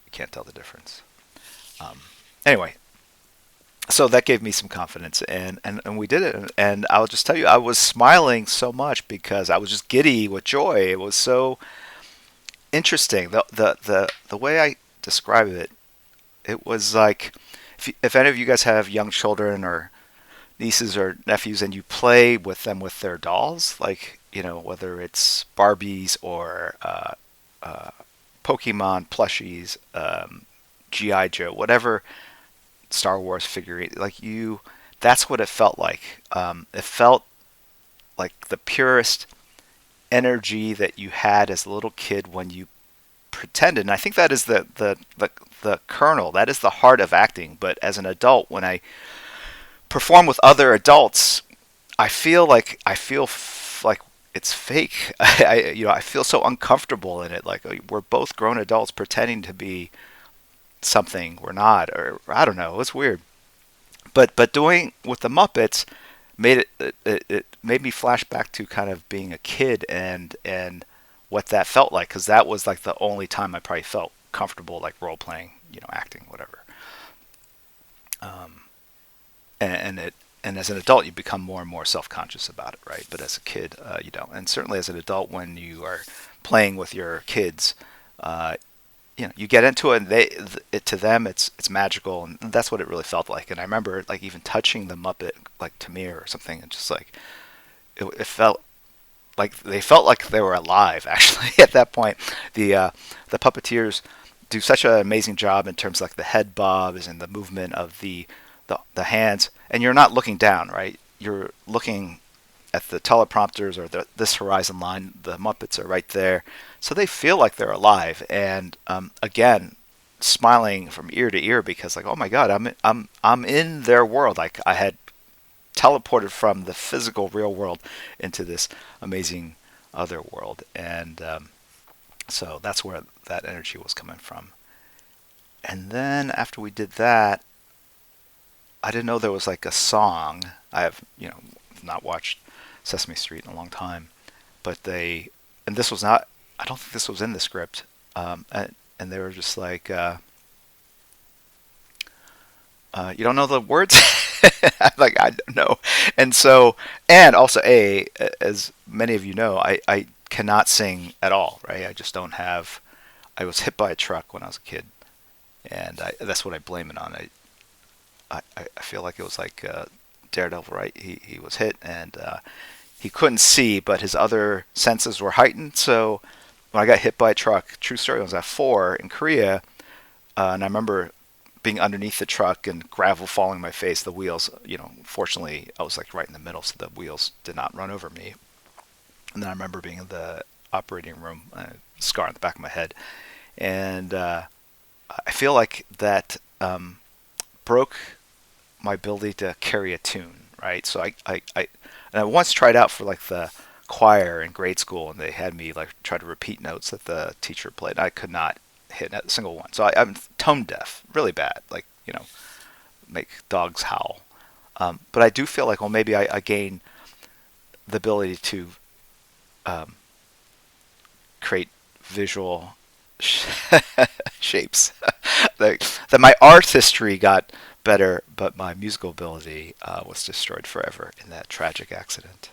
you can't tell the difference. Um, anyway, so that gave me some confidence, and we did it. And I'll just tell you, I was smiling so much because I was just giddy with joy. It was so interesting. The way I describe it, it was like if any of you guys have young children or nieces or nephews and you play with them with their dolls, like whether it's Barbies or uh, Pokemon plushies, GI Joe, whatever Star Wars figurine, like that's what it felt like. It felt like the purest energy that you had as a little kid when you pretended. And I think that is the kernel. That is the heart of acting. But as an adult, when I perform with other adults, I feel like it's fake. I feel so uncomfortable in it. Like we're both grown adults pretending to be something we're not, or I don't know. It's weird. But doing with the Muppets it made me flash back to kind of being a kid and what that felt like, because that was like the only time I probably felt comfortable, like role playing, acting, whatever. Um, and as an adult, you become more and more self conscious about it, right? But as a kid, you don't. And certainly as an adult, when you are playing with your kids, uh, you get into it, and to them it's magical, and that's what it really felt like. And I remember like even touching the Muppet, like Tamir or something, and just like it felt like they felt like they were alive actually at that point. The puppeteers do such an amazing job in terms of like the head bobs and the movement of the hands, and you're not looking down, right? You're looking at the teleprompters or this horizon line. The Muppets are right there, so they feel like they're alive. And again, smiling from ear to ear because like, oh my God, I'm in their world. Like I had teleported from the physical real world into this amazing other world, and so that's where that energy was coming from. And then after we did that, I didn't know there was like a song. I have not watched Sesame Street in a long time, but and this was not. I don't think this was in the script. And they were just like, you don't know the words? I'm like, I don't know. And so, and also, as many of you know, I cannot sing at all, right? I just don't have. I was hit by a truck when I was a kid, and that's what I blame it on. I feel like it was like Daredevil, right? He was hit and he couldn't see, but his other senses were heightened. So when I got hit by a truck, true story, I was at 4 in Korea, and I remember being underneath the truck and gravel falling in my face. The wheels, fortunately, I was like right in the middle, so the wheels did not run over me. And then I remember being in the operating room, scar on the back of my head, and I feel like that broke my ability to carry a tune, right? So and I once tried out for like the choir in grade school, and they had me like try to repeat notes that the teacher played. I could not hit a single one. So I'm tone deaf, really bad. Like make dogs howl. But I do feel like, well, maybe I gain the ability to um, create visual shapes. That my artistry got better, but my musical ability was destroyed forever in that tragic accident.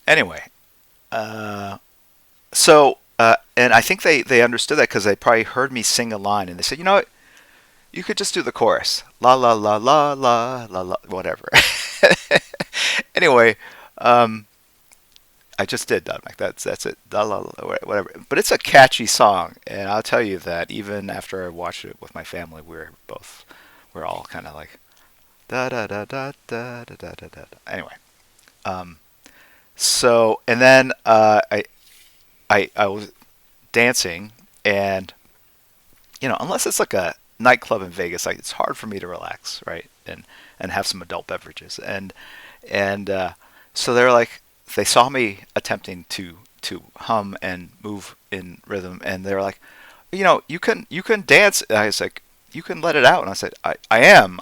Anyway, uh, and I think they understood that because they probably heard me sing a line, and they said, you know what, you could just do the chorus, la la la la la la la, whatever. Anyway, um, I just did that. Like that's it. La, la, la, whatever. But it's a catchy song, and I'll tell you that even after I watched it with my family, we're all kind of like da da da da da da da da da. Anyway, um, so and then I was dancing, and unless it's like a nightclub in Vegas, like it's hard for me to relax, right? And have some adult beverages, and so they're like, they saw me attempting to hum and move in rhythm, and they're like, you can dance. And I was like, you can let it out, and I said, I am.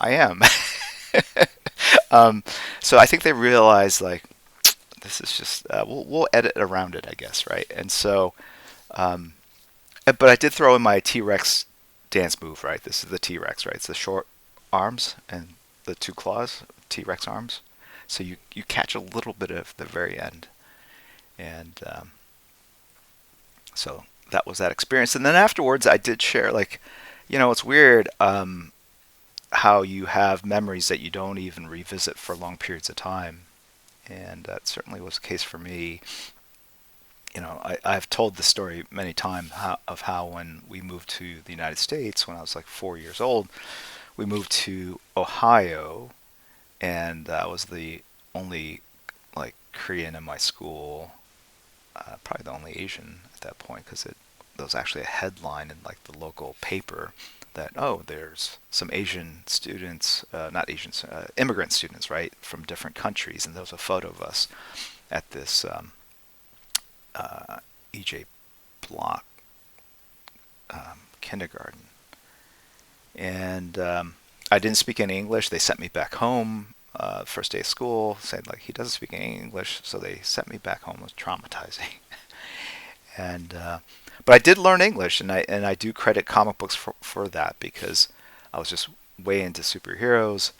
um, so I think they realized like this is just we'll edit around it, I guess, right? And so, um, but I did throw in my T-Rex dance move, right? This is the T-Rex, right? It's the short arms and the two claws, T-Rex arms. So you catch a little bit of the very end, and so that was that experience. And then afterwards, I did share like, it's weird how you have memories that you don't even revisit for long periods of time, and that certainly was the case for me. I've told this story many times of how when we moved to the United States when I was like 4 years old, we moved to Ohio, and I was the only like Korean in my school, probably the only Asian at that point because there was actually a headline in like the local paper that, oh, there's some Asian students, not Asians, immigrant students, right, from different countries, and there was a photo of us at this EJ Block kindergarten, and I didn't speak any English. They sent me back home. First day of school, said like he doesn't speak any English, so they sent me back home. It was traumatizing, and but I did learn English, and I do credit comic books for that because I was just way into superheroes.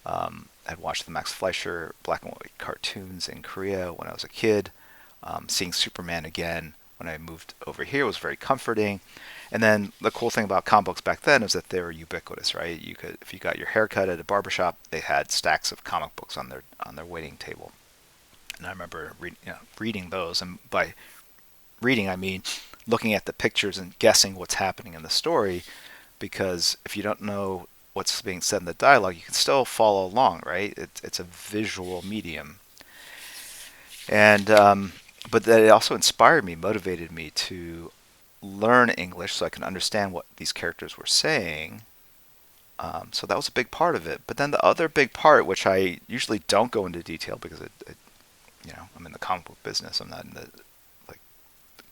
I'd watched the Max Fleischer black and white cartoons in Korea when I was a kid. Seeing Superman again when I moved over here was very comforting. And then the cool thing about comic books back then is that they were ubiquitous, right? You could, if you got your hair cut at a barbershop, they had stacks of comic books on their waiting table. And I remember reading those, and by reading I mean looking at the pictures and guessing what's happening in the story, because if you don't know what's being said in the dialogue, you can still follow along, right? It's a visual medium, and but that it also inspired me, motivated me to learn English so I can understand what these characters were saying. So that was a big part of it. But then the other big part, which I usually don't go into detail because I'm in the comic book business. I'm not in the like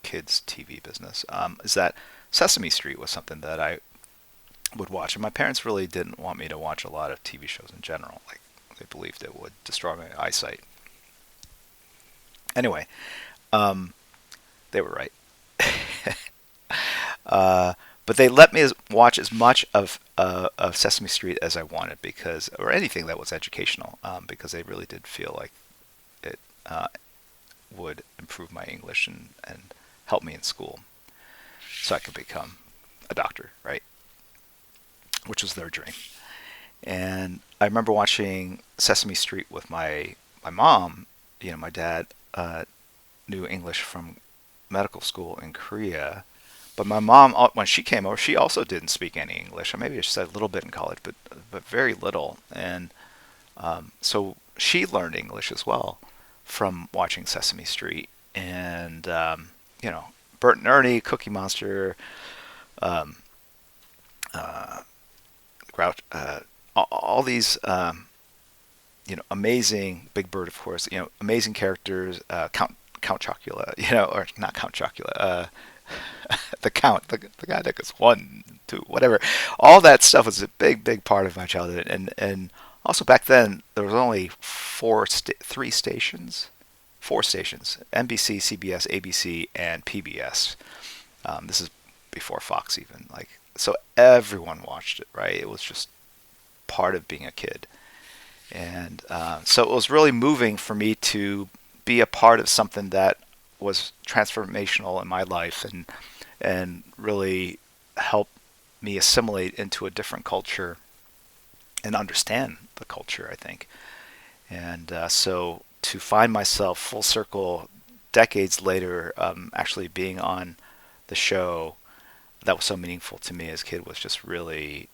kids TV business. Is that Sesame Street was something that I would watch, and my parents really didn't want me to watch a lot of TV shows in general. Like they believed it would destroy my eyesight. Anyway, um, they were right. uh, but they let me watch as much of Sesame Street as I wanted because, or anything that was educational, because they really did feel like it would improve my English and help me in school, so I could become a doctor, right? Which was their dream. And I remember watching Sesame Street with my mom. You know, my dad knew English from medical school in Korea, but my mom, when she came over, she also didn't speak any English. Or maybe she said a little bit in college, but very little. And so she learned English as well from watching Sesame Street. And you know, Bert and Ernie, Cookie Monster, um, Grouch, all these you know, amazing Big Bird, of course. You know, amazing characters. Count Chocula, you know, or not Count Chocula. The Count, the guy that goes one, two, whatever. All that stuff was a big part of my childhood, and also back then there was only three stations, four stations: NBC, CBS, ABC, and PBS. This is before Fox even. Like, so everyone watched it, right? It was just part of being a kid. And so it was really moving for me to be a part of something that was transformational in my life and really help me assimilate into a different culture and understand the culture, I think. And so to find myself full circle decades later, actually being on the show that was so meaningful to me as a kid was just really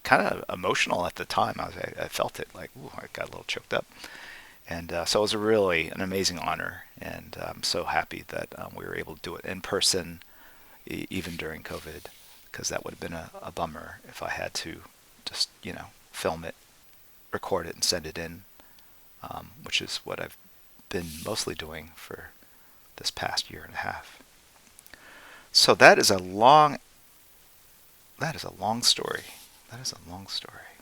kind of emotional at the time. I felt it like, ooh, I got a little choked up. And so it was really an amazing honor, and I'm so happy that we were able to do it in person, even during COVID, because that would have been a bummer if I had to just, you know, film it, record it, and send it in, which is what I've been mostly doing for this past year and a half. So that is a long story. That is a long story.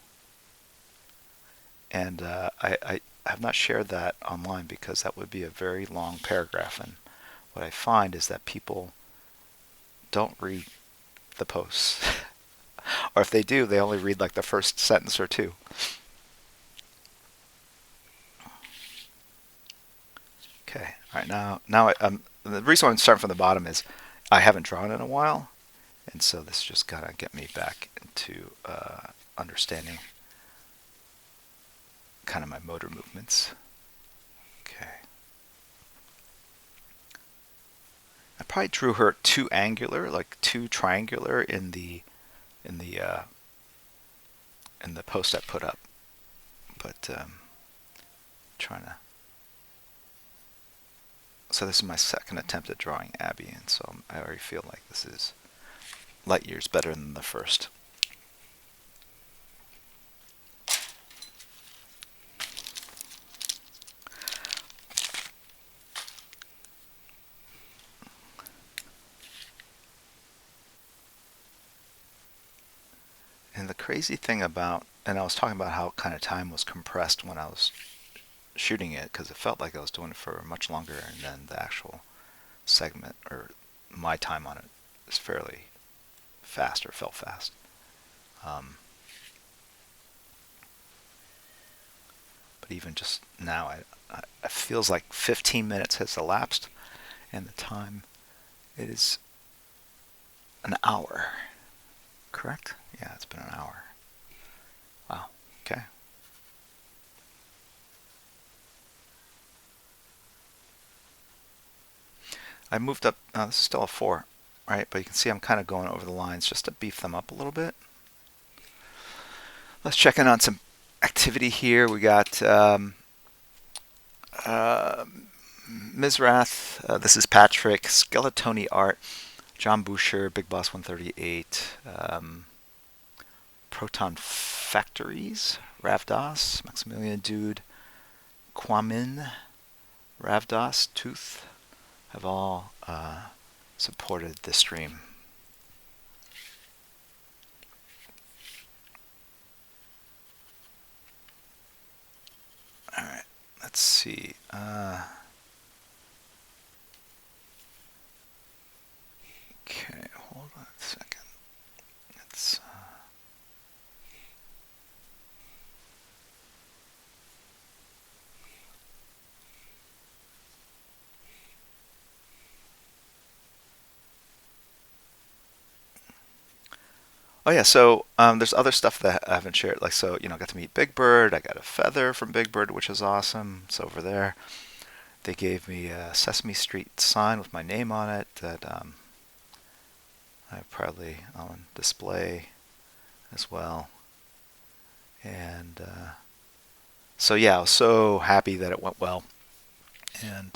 And I have not shared that online because that would be a very long paragraph. And what I find is that people don't read the posts. Or if they do, they only read like the first sentence or two. Okay. All right. The reason why I'm starting from the bottom is I haven't drawn in a while. And so this just gotta get me back into understanding kind of my motor movements. Okay. I probably drew her too angular, like too triangular in the uh, in the post I put up. But trying to. So this is my second attempt at drawing Abby, and so I already feel like this is light years better than the first. And the crazy thing about, and I was talking about how kind of time was compressed when I was shooting it because it felt like I was doing it for much longer, and then the actual segment or my time on it is fairly fast or felt fast. Um, but even just now, it feels like 15 minutes has elapsed, and the time is an hour. Correct? Yeah, it's been an hour. Wow. Okay. I moved up. This is still a 4, right? But you can see I'm kind of going over the lines just to beef them up a little bit. Let's check in on some activity here. We got uh, Mizrath. This is Patrick. Skeletoni Art. John Boucher. Big Boss 138. Proton Factories. Ravdas. Maximilian Dude. Kwamin. Ravdas. Tooth. Have all supported this stream. All right, let's see. Okay, hold on a second. Let's. Oh yeah, so there's other stuff that I haven't shared. Like so, I got to meet Big Bird. I got a feather from Big Bird, which is awesome. It's over there. They gave me a Sesame Street sign with my name on it that I probably on display as well. And so yeah, I was so happy that it went well, and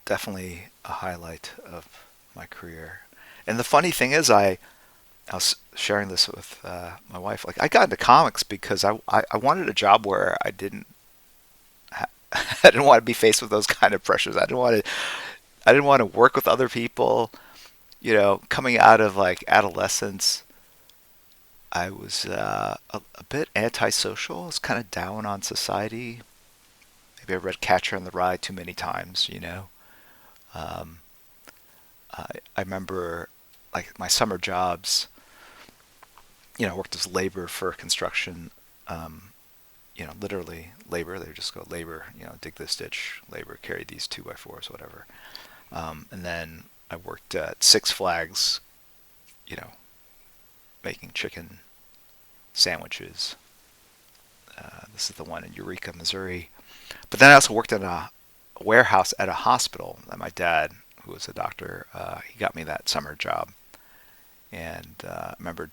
definitely a highlight of my career. And the funny thing is, I was sharing this with my wife. Like, I got into comics because I wanted a job where I didn't want to be faced with those kind of pressures. I didn't want to work with other people. Coming out of like adolescence, I was a bit antisocial. I was kind of down on society. Maybe I read Catcher in the Rye too many times. Um, I remember like my summer jobs. I worked as labor for construction. Um, literally labor. They would just go labor. Dig this ditch. Labor. Carry these 2x4s, whatever. And then I worked at Six Flags. You know, making chicken sandwiches. This is the one in Eureka, Missouri. But then I also worked in a warehouse at a hospital. And my dad, who was a doctor, he got me that summer job. And I remember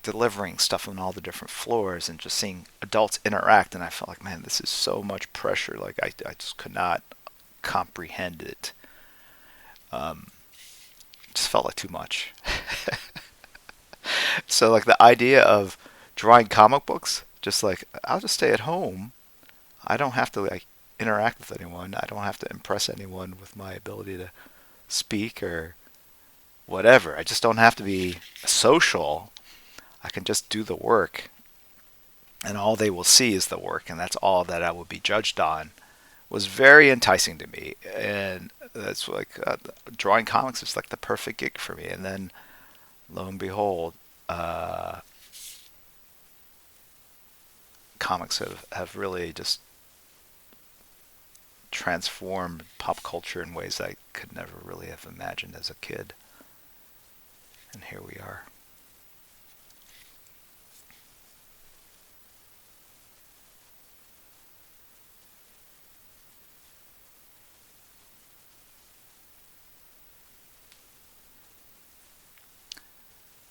delivering stuff on all the different floors and just seeing adults interact. And I felt like, man, this is so much pressure. Like I just could not comprehend it. Um, just felt like too much. So like the idea of drawing comic books, just like I'll just stay at home. I don't have to like interact with anyone. I don't have to impress anyone with my ability to speak or whatever. I just don't have to be social. I can just do the work, and all they will see is the work, and that's all that I will be judged on. Was very enticing to me, and that's like drawing comics is like the perfect gig for me. And then lo and behold, uh, comics have really just transformed pop culture in ways I could never really have imagined as a kid. And here we are.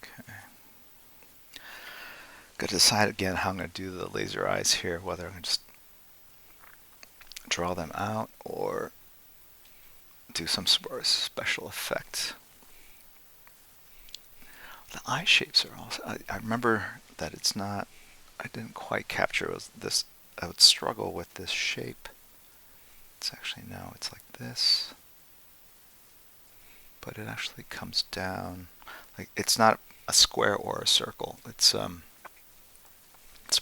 Okay. Got to decide again how I'm going to do the laser eyes here, whether I'm going to just draw them out or do some sort of special effect. The eye shapes are also. I remember that it's not. I didn't quite capture it was this. I would struggle with this shape. It's actually no. It's like this, but it actually comes down. Like it's not a square or a circle. It's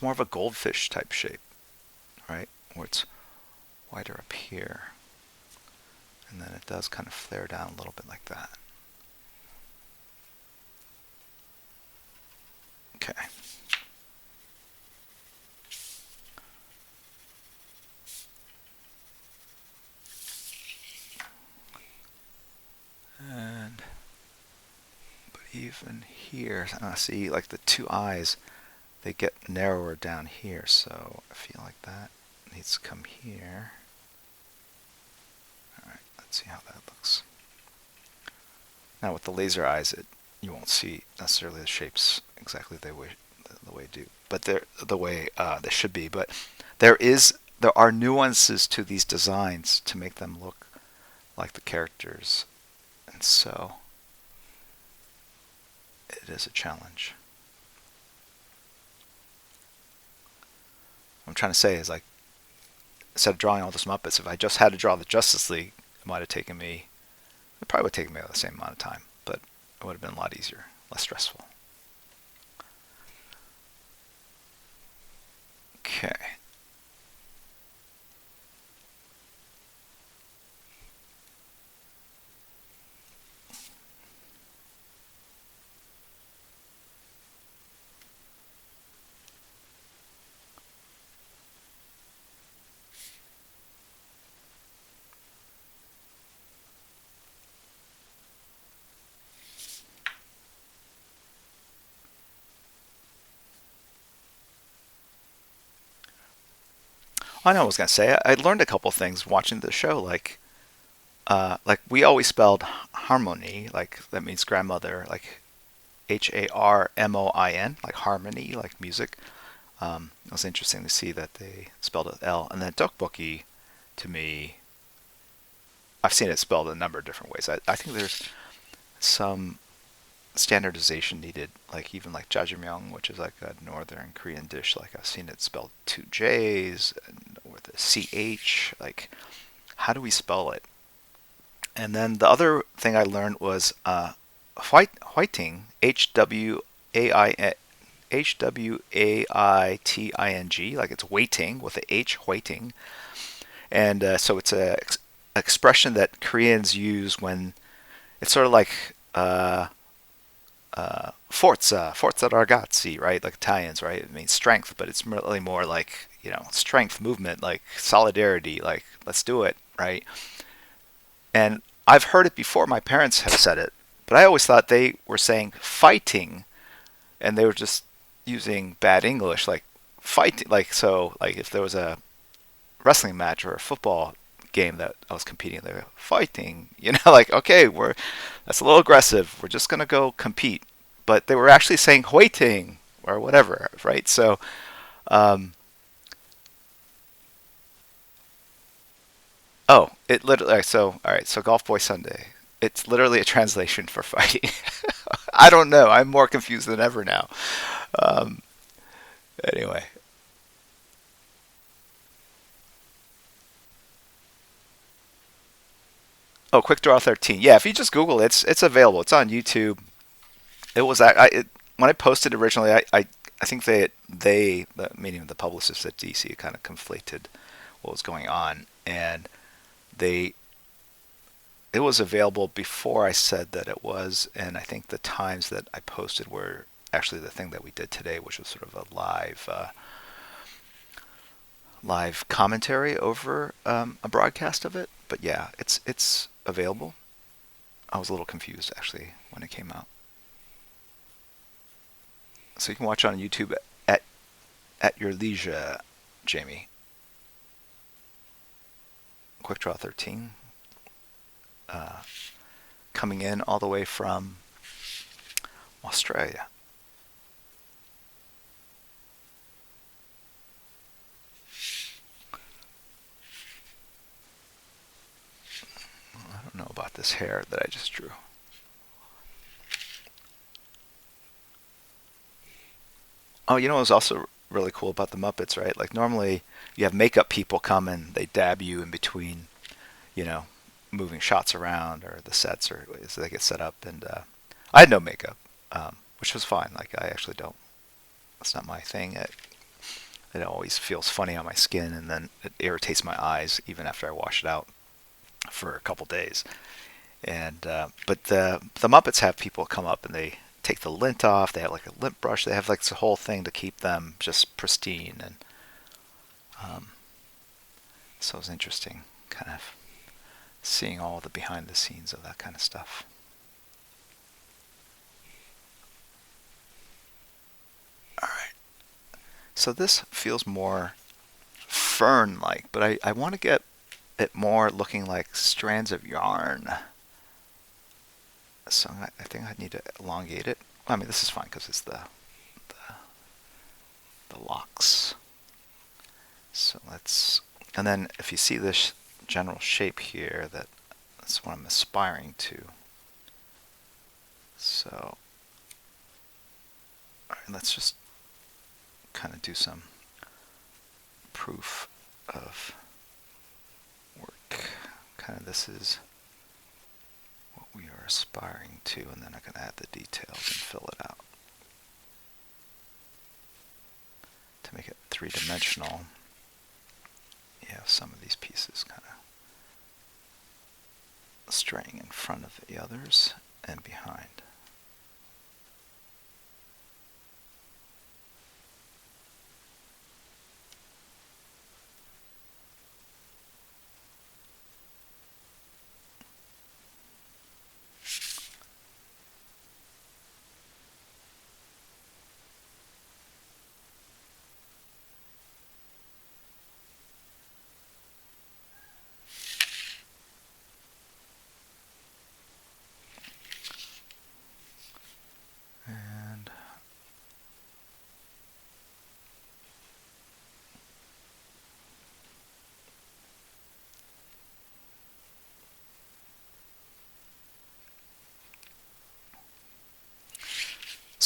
more of a goldfish type shape, right? Where it's wider up here, and then it does kind of flare down a little bit like that. Okay. And but even here, see like the two eyes, they get narrower down here. So I feel like that needs to come here. All right, let's see how that looks. Now with the laser eyes, you won't see necessarily the shapes exactly the way do, but they're the way they should be. But there are nuances to these designs to make them look like the characters, and so it is a challenge. What I'm trying to say is like instead of drawing all those Muppets, if I just had to draw the Justice League, it might have taken me. It probably would take me the same amount of time, but it would have been a lot easier, less stressful. Okay. I know I was gonna say I learned a couple things watching the show, like we always spelled harmony, like that means grandmother, like Harmoin, like harmony, like music. It was interesting to see that they spelled it L, and then tteokbokki to me, I've seen it spelled a number of different ways. I think there's some standardization needed, like even like jjajangmyeon, which is like a northern Korean dish. Like I've seen it spelled two J's with a CH. Like how do we spell it? And then the other thing I learned was whiting, Hwaiting, like it's waiting with a H, whiting. And so it's a expression that Koreans use when it's sort of like forza ragazzi, right? Like Italians, right? It means strength, but it's really more like, strength movement, like solidarity, like let's do it, right? And I've heard it before. My parents have said it, but I always thought they were saying fighting, and they were just using bad English, like fighting. Like so, like if there was a wrestling match or a football game that I was competing, they were fighting. Like okay, that's a little aggressive. We're just gonna go compete, but they were actually saying waiting or whatever, right? So. Oh, it literally. So, all right. So, Golf Boy Sunday. It's literally a translation for fighting. I don't know. I'm more confused than ever now. Um, anyway. Oh, Quick Draw 13. Yeah, if you just Google it, it's available. It's on YouTube. It was when I posted originally. I think meaning the publicists at DC, kind of conflated what was going on, and they it was available before I said that it was, and I think the times that I posted were actually the thing that we did today, which was sort of a live commentary over a broadcast of it. But yeah, it's available. I was a little confused actually when it came out. So you can watch it on YouTube at at your leisure, Jamie. Quick Draw 13, uh, coming in all the way from Australia. I don't know about this hair that I just drew. Oh, you know what was also really cool about the Muppets, right? Like normally you have makeup people come and they dab you in between, you know, moving shots around or the sets or as they get set up. And I had no makeup, which was fine. Like I actually don't. That's not my thing. It always feels funny on my skin, and then it irritates my eyes even after I wash it out for a couple days. And but the Muppets have people come up and they take the lint off. They have like a lint brush. They have like this whole thing to keep them just pristine. And um, so it was interesting, kind of seeing all the behind the scenes of that kind of stuff. All right. So this feels more fern-like, but I want to get it more looking like strands of yarn. So I think I need to elongate it. Well, I mean, this is fine because it's the the locks. So let's, and then if you see this general shape here, that's what I'm aspiring to. So, all right, let's just kind of do some proof of work. Kind of this is what we are aspiring to, and then I can add the details and fill it out to make it three-dimensional. You have some of these pieces kind of straying in front of the others and behind.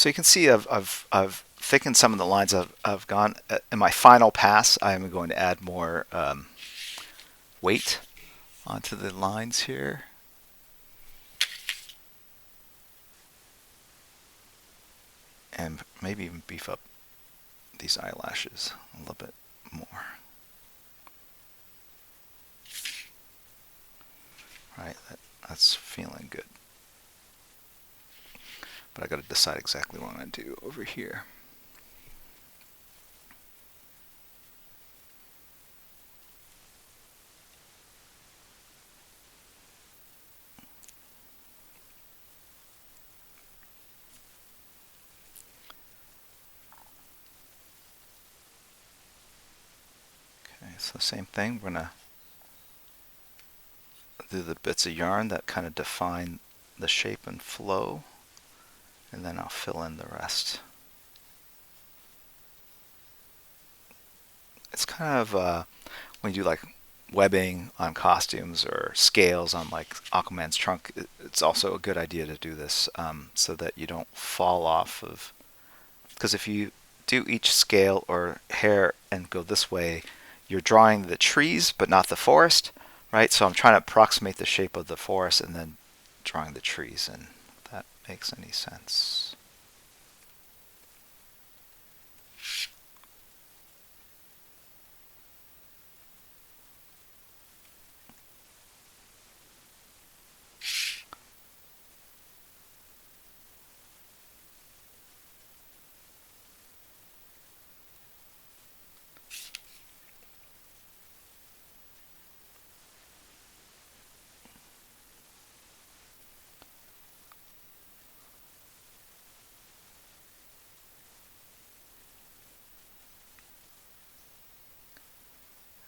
So you can see I've thickened some of the lines. I've gone in my final pass. I am going to add more weight onto the lines here. And maybe even beef up these eyelashes a little bit more. Right, that's feeling good. But I got to decide exactly what I'm going to do over here. Okay, so same thing. We're going to do the bits of yarn that kind of define the shape and flow, and then I'll fill in the rest. It's kind of when you do like webbing on costumes or scales on like Aquaman's trunk, it's also a good idea to do this so that you don't fall off of, because if you do each scale or hair and go this way, you're drawing the trees but not the forest, right? So I'm trying to approximate the shape of the forest and then drawing the trees in. If that makes any sense.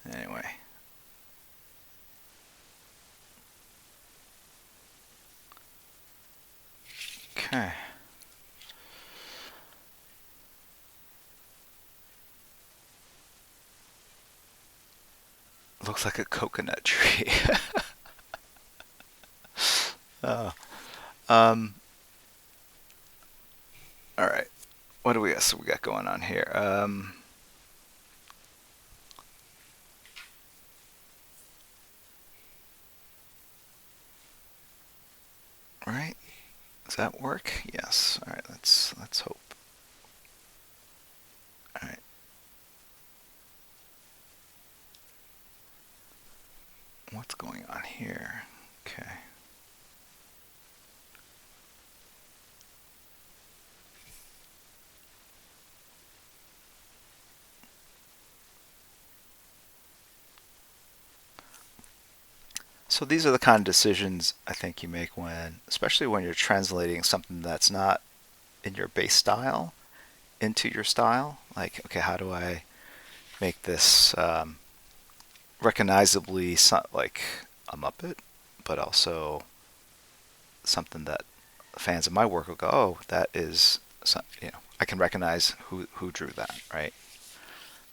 Anyway. Okay. Looks like a coconut tree. Oh. Um, all right. What do we got? So we got going on here? Right. Does that work? Yes. All right. Let's hope. All right. What's going on here? Okay. So these are the kind of decisions I think you make when, especially when you're translating something that's not in your base style into your style. Like, okay, how do I make this recognizably like a Muppet, but also something that fans of my work will go, oh, that is, I can recognize who drew that, right?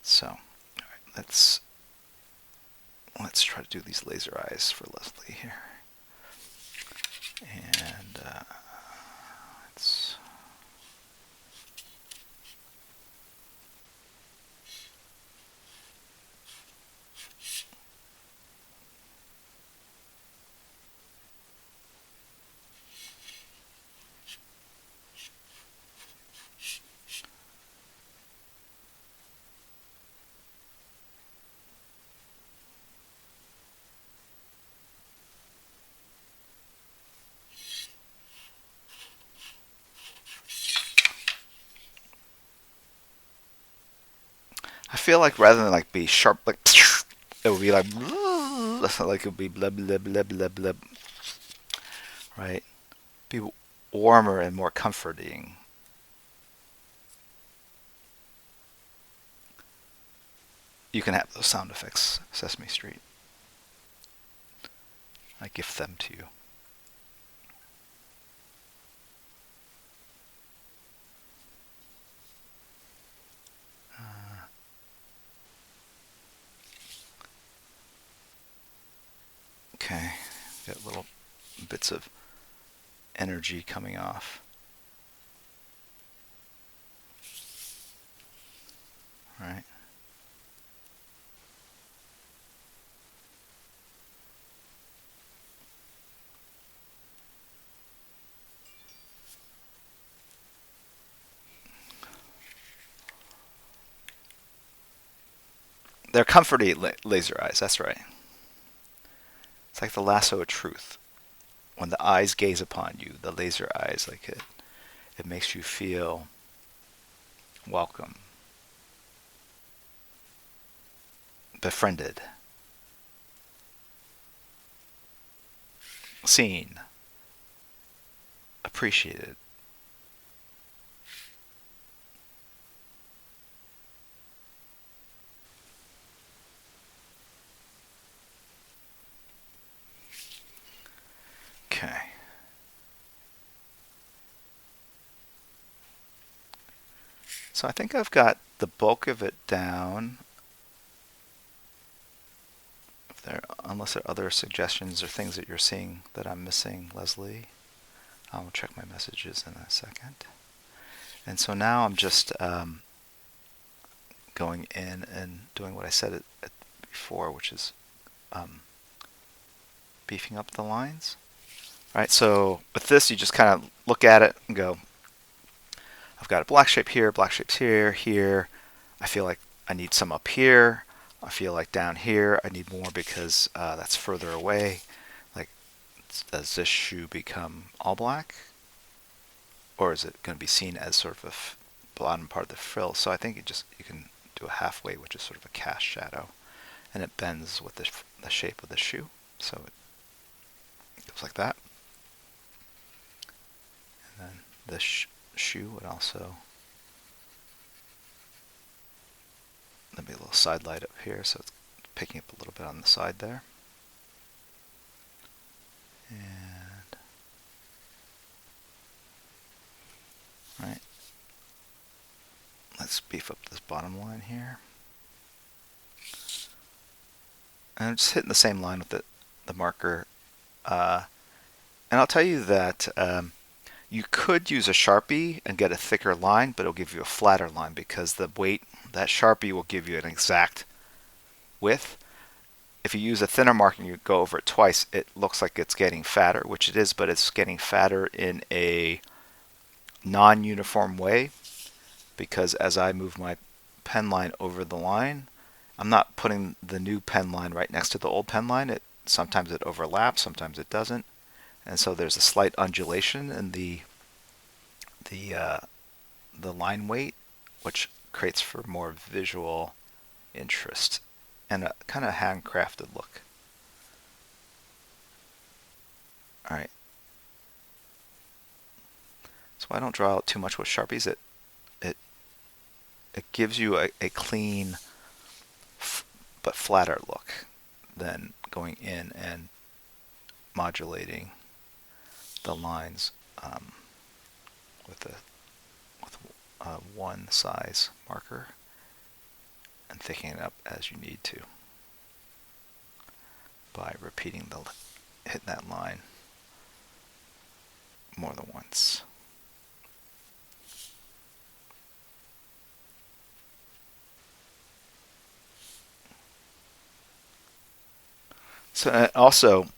So, all right, let's try to do these laser eyes for Leslie here, and let's. I feel like rather than like be sharp, like it would be like like it would be blah blah blah blah blah, right? Be warmer and more comforting. You can have those sound effects, Sesame Street. I gift them to you. Okay, got little bits of energy coming off. right? They're comforting laser eyes. That's right. It's like the lasso of truth. When the eyes gaze upon you, the laser eyes, like it makes you feel welcome, befriended, seen, appreciated. Okay. So I think I've got the bulk of it down. Unless there are other suggestions or things that you're seeing that I'm missing, Leslie, I'll check my messages in a second. And so now I'm just going in and doing what I said before, which is um, beefing up the lines. All right, so with this, you just kind of look at it and go, I've got a black shape here, black shapes here, here. I feel like I need some up here. I feel like down here I need more because that's further away. Like, does this shoe become all black? Or is it going to be seen as sort of a bottom part of the frill? So I think you can do a halfway, which is sort of a cast shadow, and it bends with the shape of the shoe. So it goes like that. And then this shoe would also, there'll be a little side light up here, so it's picking up a little bit on the side there. And right, let's beef up this bottom line here. And I'm just hitting the same line with the marker. And I'll tell you that you could use a Sharpie and get a thicker line, but it'll give you a flatter line because the weight, that Sharpie will give you an exact width. If you use a thinner marker and you go over it twice, it looks like it's getting fatter, which it is, but it's getting fatter in a non-uniform way because as I move my pen line over the line, I'm not putting the new pen line right next to the old pen line. Sometimes it overlaps, sometimes it doesn't. And so there's a slight undulation in the line weight, which creates for more visual interest and a kind of handcrafted look. All right. So I don't draw out too much with Sharpies. It gives you a clean but flatter look than going in and modulating the lines with a one size marker and thickening it up as you need to by hitting that line more than once. So also,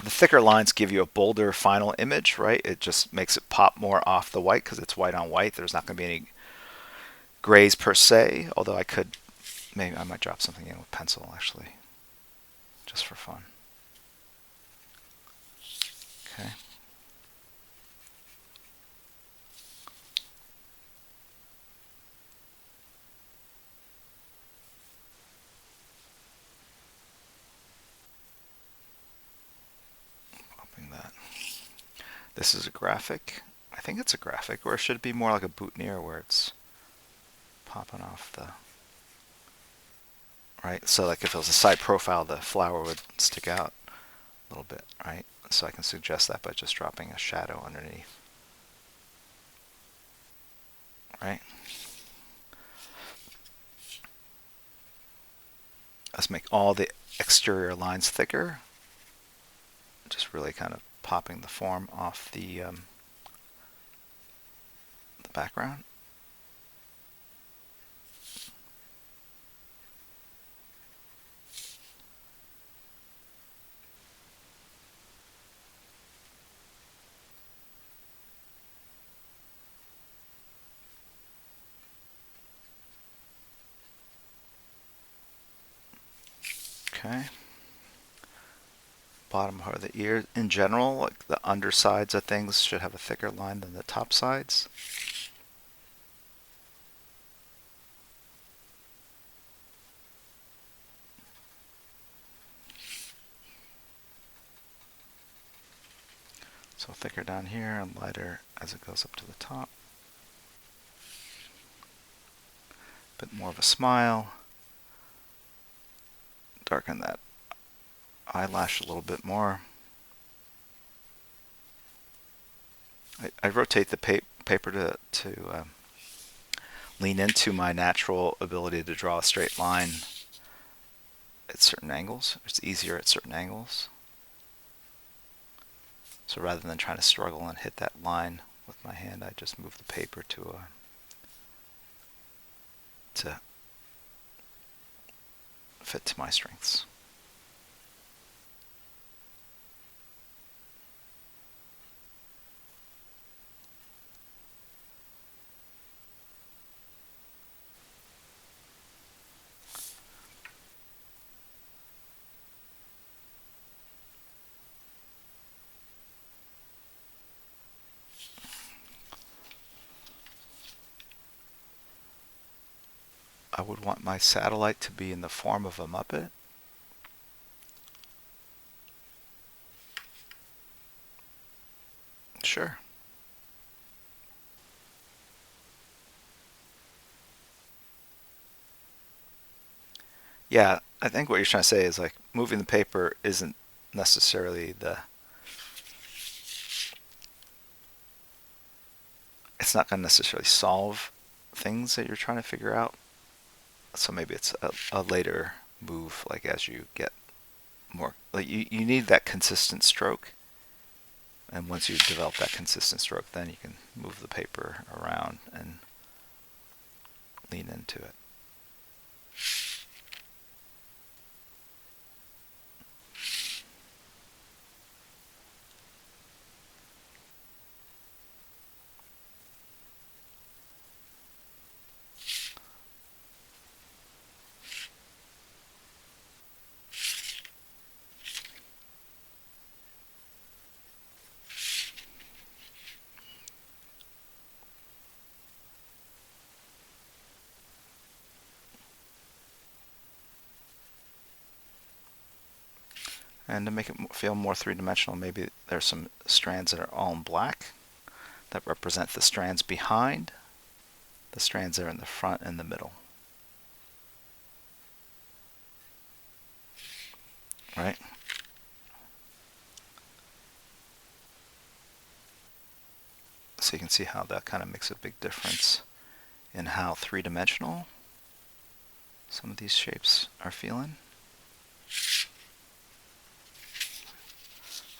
the thicker lines give you a bolder final image, right? It just makes it pop more off the white because it's white on white. There's not going to be any grays per se, although maybe I might drop something in with pencil actually, just for fun. Okay. Popping that. This is a graphic. I think it's a graphic, or it should be more like a boutonniere where it's popping off the right. So like if it was a side profile, the flower would stick out a little bit, right? So I can suggest that by just dropping a shadow underneath, right? Let's make all the exterior lines thicker, just really kind of popping the form off the background. Okay. Bottom part of the ear. In general, like the undersides of things should have a thicker line than the top sides. So thicker down here and lighter as it goes up to the top. Bit more of a smile. Darken that eyelash a little bit more. I rotate the paper to lean into my natural ability to draw a straight line at certain angles. It's easier at certain angles. So rather than trying to struggle and hit that line with my hand, I just move the paper to fit to my strengths. I would want my satellite to be in the form of a Muppet. Sure. Yeah, I think what you're trying to say is like moving the paper isn't necessarily it's not going to necessarily solve things that you're trying to figure out. So maybe it's a later move, like as you get more, like you need that consistent stroke. And once you develop that consistent stroke, then you can move the paper around and lean into it. And to make it feel more three-dimensional, maybe there's some strands that are all in black that represent the strands behind the strands that are in the front and the middle. Right? So you can see how that kind of makes a big difference in how three-dimensional some of these shapes are feeling.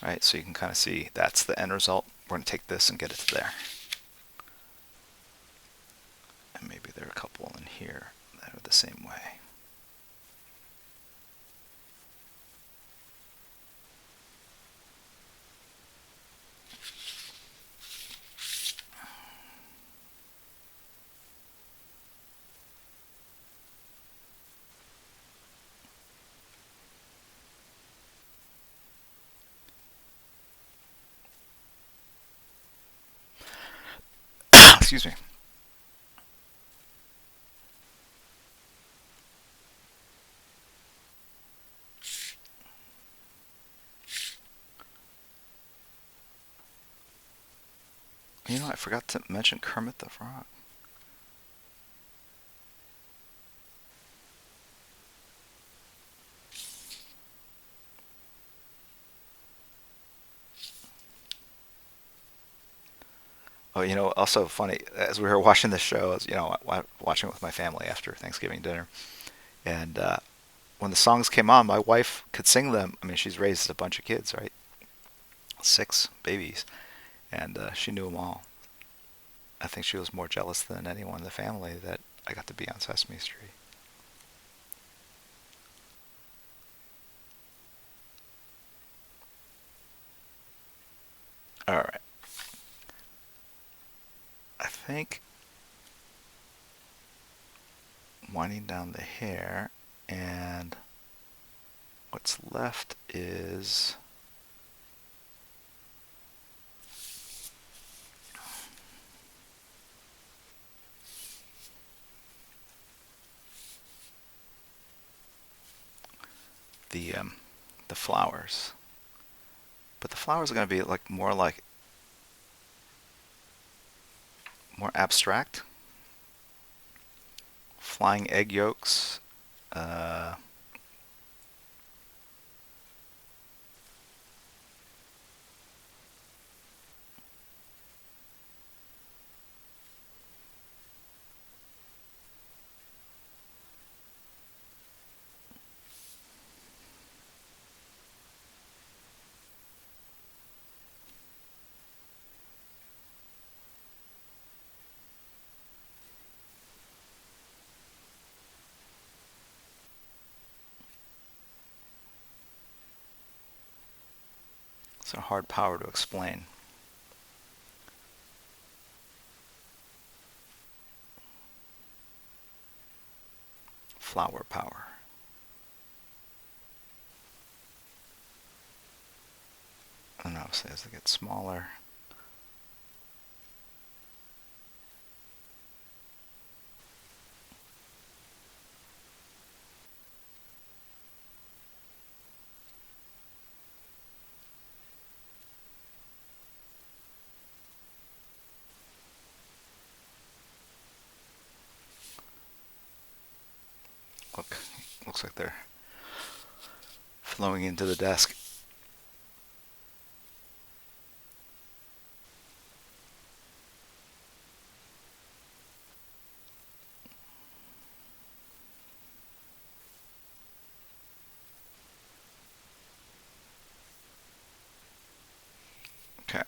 Right, so you can kind of see that's the end result. We're going to take this and get it to there. And maybe there are a couple in here that are the same way. Excuse me. You know, I forgot to mention Kermit the Frog. Oh, you know, also funny, as we were watching the show, as, you know, watching it with my family after Thanksgiving dinner, and when the songs came on, my wife could sing them. I mean, she's raised a bunch of kids, right? 6 babies, and she knew them all. I think she was more jealous than anyone in the family that I got to be on Sesame Street. All right. I think winding down the hair and what's left is the the flowers. But the flowers are going to be like more abstract. Flying egg yolks. Uh, it's a hard power to explain. Flower power. And obviously as they get smaller, look, looks like they're flowing into the desk. Okay.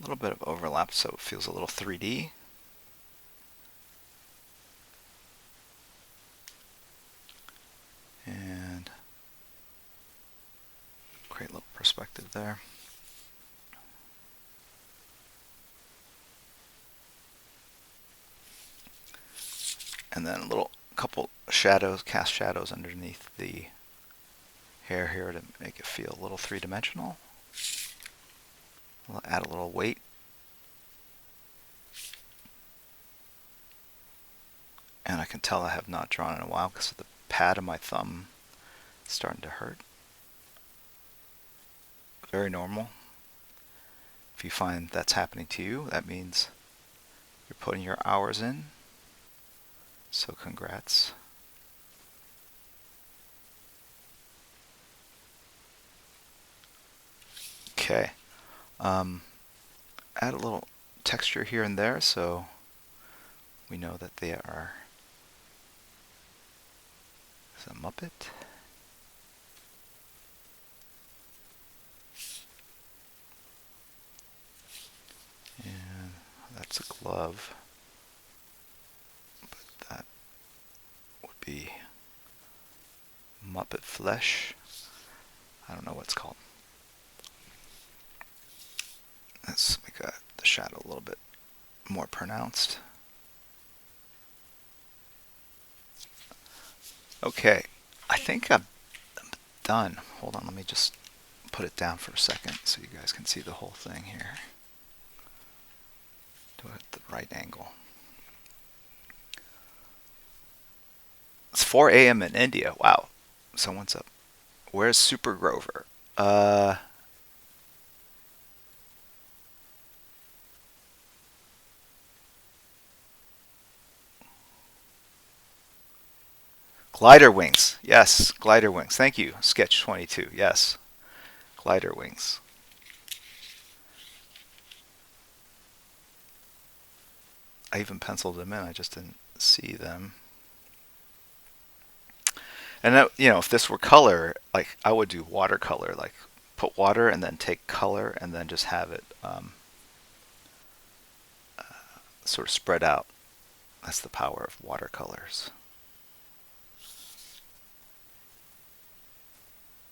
A little bit of overlap so it feels a little 3D. And great little perspective there. And then a little couple shadows, cast shadows underneath the hair here to make it feel a little three-dimensional. We'll add a little weight. And I can tell I have not drawn in a while because the pad of my thumb is starting to hurt. Very normal. If you find that's happening to you, that means you're putting your hours in. So congrats. Okay. Add a little texture here and there so we know that they are a Muppet. And that's a glove. But that would be Muppet flesh. I don't know what it's called. Let's make the shadow a little bit more pronounced. Okay, I think I'm done. Hold on, let me just put it down for a second so you guys can see the whole thing here. Do it at the right angle. It's 4 a.m. in India. Wow, someone's up. Where's Super Grover? Glider wings. Yes, glider wings. Thank you, Sketch 22. Yes, glider wings. I even penciled them in. I just didn't see them. And that, if this were color, like I would do watercolor, like put water and then take color and then just have it sort of spread out. That's the power of watercolors.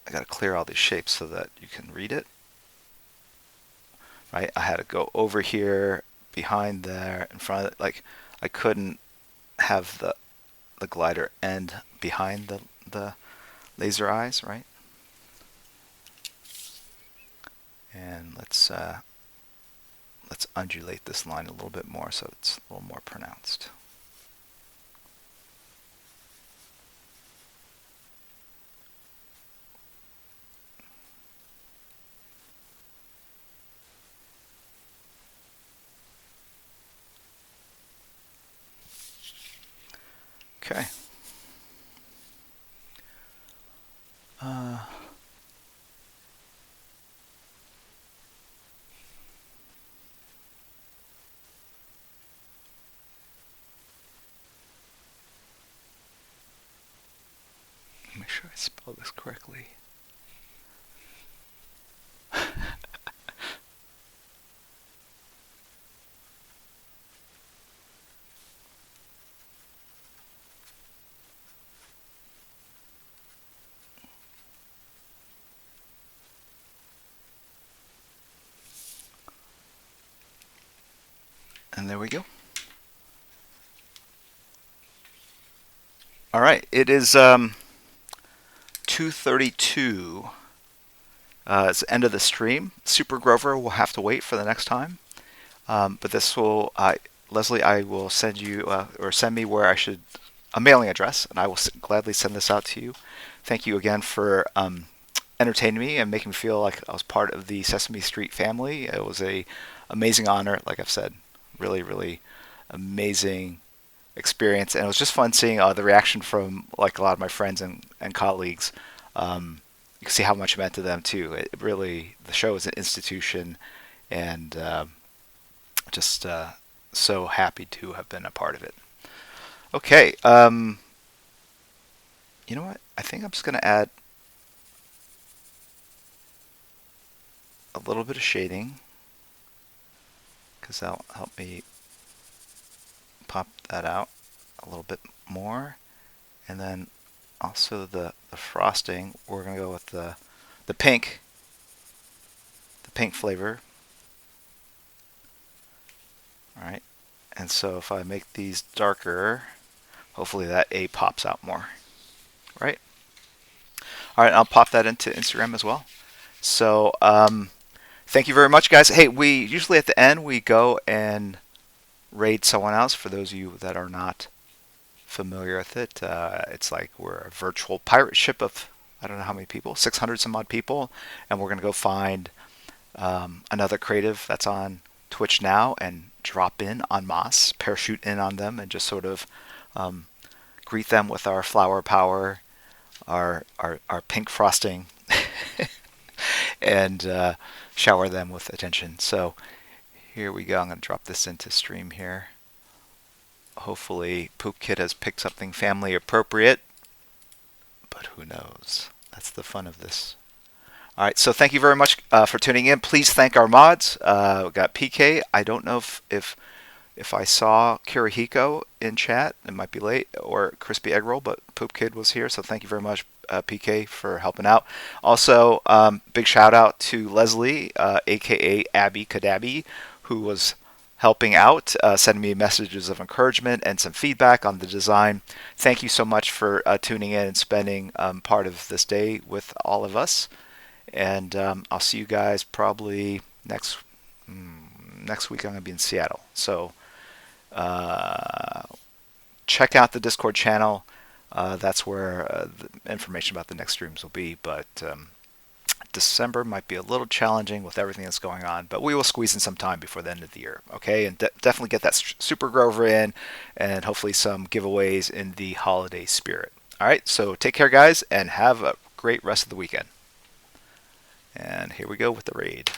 I got to clear all these shapes so that you can read it. Right? I had to go over here, behind there, in front of it. Like I couldn't have the glider end behind the laser eyes, right? And let's undulate this line a little bit more so it's a little more pronounced. Okay. Uh, Make sure I spell this correctly. And there we go. All right, it is 2:32. It's the end of the stream. Super Grover will have to wait for the next time. But this will, Leslie, I will send you or send me where I should a mailing address, and I will gladly send this out to you. Thank you again for entertaining me and making me feel like I was part of the Sesame Street family. It was a amazing honor, like I've said, really, really amazing experience, and it was just fun seeing the reaction from like a lot of my friends and colleagues. You can see how much it meant to them too. It really, the show is an institution, and just so happy to have been a part of it. Okay, you know what? I think I'm just gonna add a little bit of shading because that'll help me pop that out a little bit more, and then also the frosting. We're gonna go with the pink, the pink flavor. All right, and so if I make these darker, hopefully that A pops out more. Right. All right, I'll pop that into Instagram as well. So thank you very much, guys. Hey, we usually at the end we go and raid someone else. For those of you that are not familiar with it, it's like we're a virtual pirate ship of I don't know how many people, 600 some odd people, and we're gonna go find another creative that's on Twitch now and drop in on Moss, parachute in on them, and just sort of greet them with our flower power, our pink frosting, and shower them with attention. So here we go. I'm going to drop this into stream here. Hopefully Poop Kid has picked something family appropriate, but who knows? That's the fun of this. All right, so thank you very much for tuning in. Please thank our mods. We got PK. I don't know if I saw Kirihiko in chat. It might be late, or Crispy Egg Roll, but Poop Kid was here, so thank you very much, PK, for helping out. Also, big shout out to Leslie, aka Abby Cadabby, who was helping out, sending me messages of encouragement and some feedback on the design. Thank you so much for tuning in and spending part of this day with all of us. And I'll see you guys probably next week. I'm going to be in Seattle. So check out the Discord channel. That's where the information about the next streams will be. But December might be a little challenging with everything that's going on, but we will squeeze in some time before the end of the year. Okay, and definitely get that Super Grover in, and hopefully some giveaways in the holiday spirit. All right, so take care, guys, and have a great rest of the weekend. And here we go with the raid.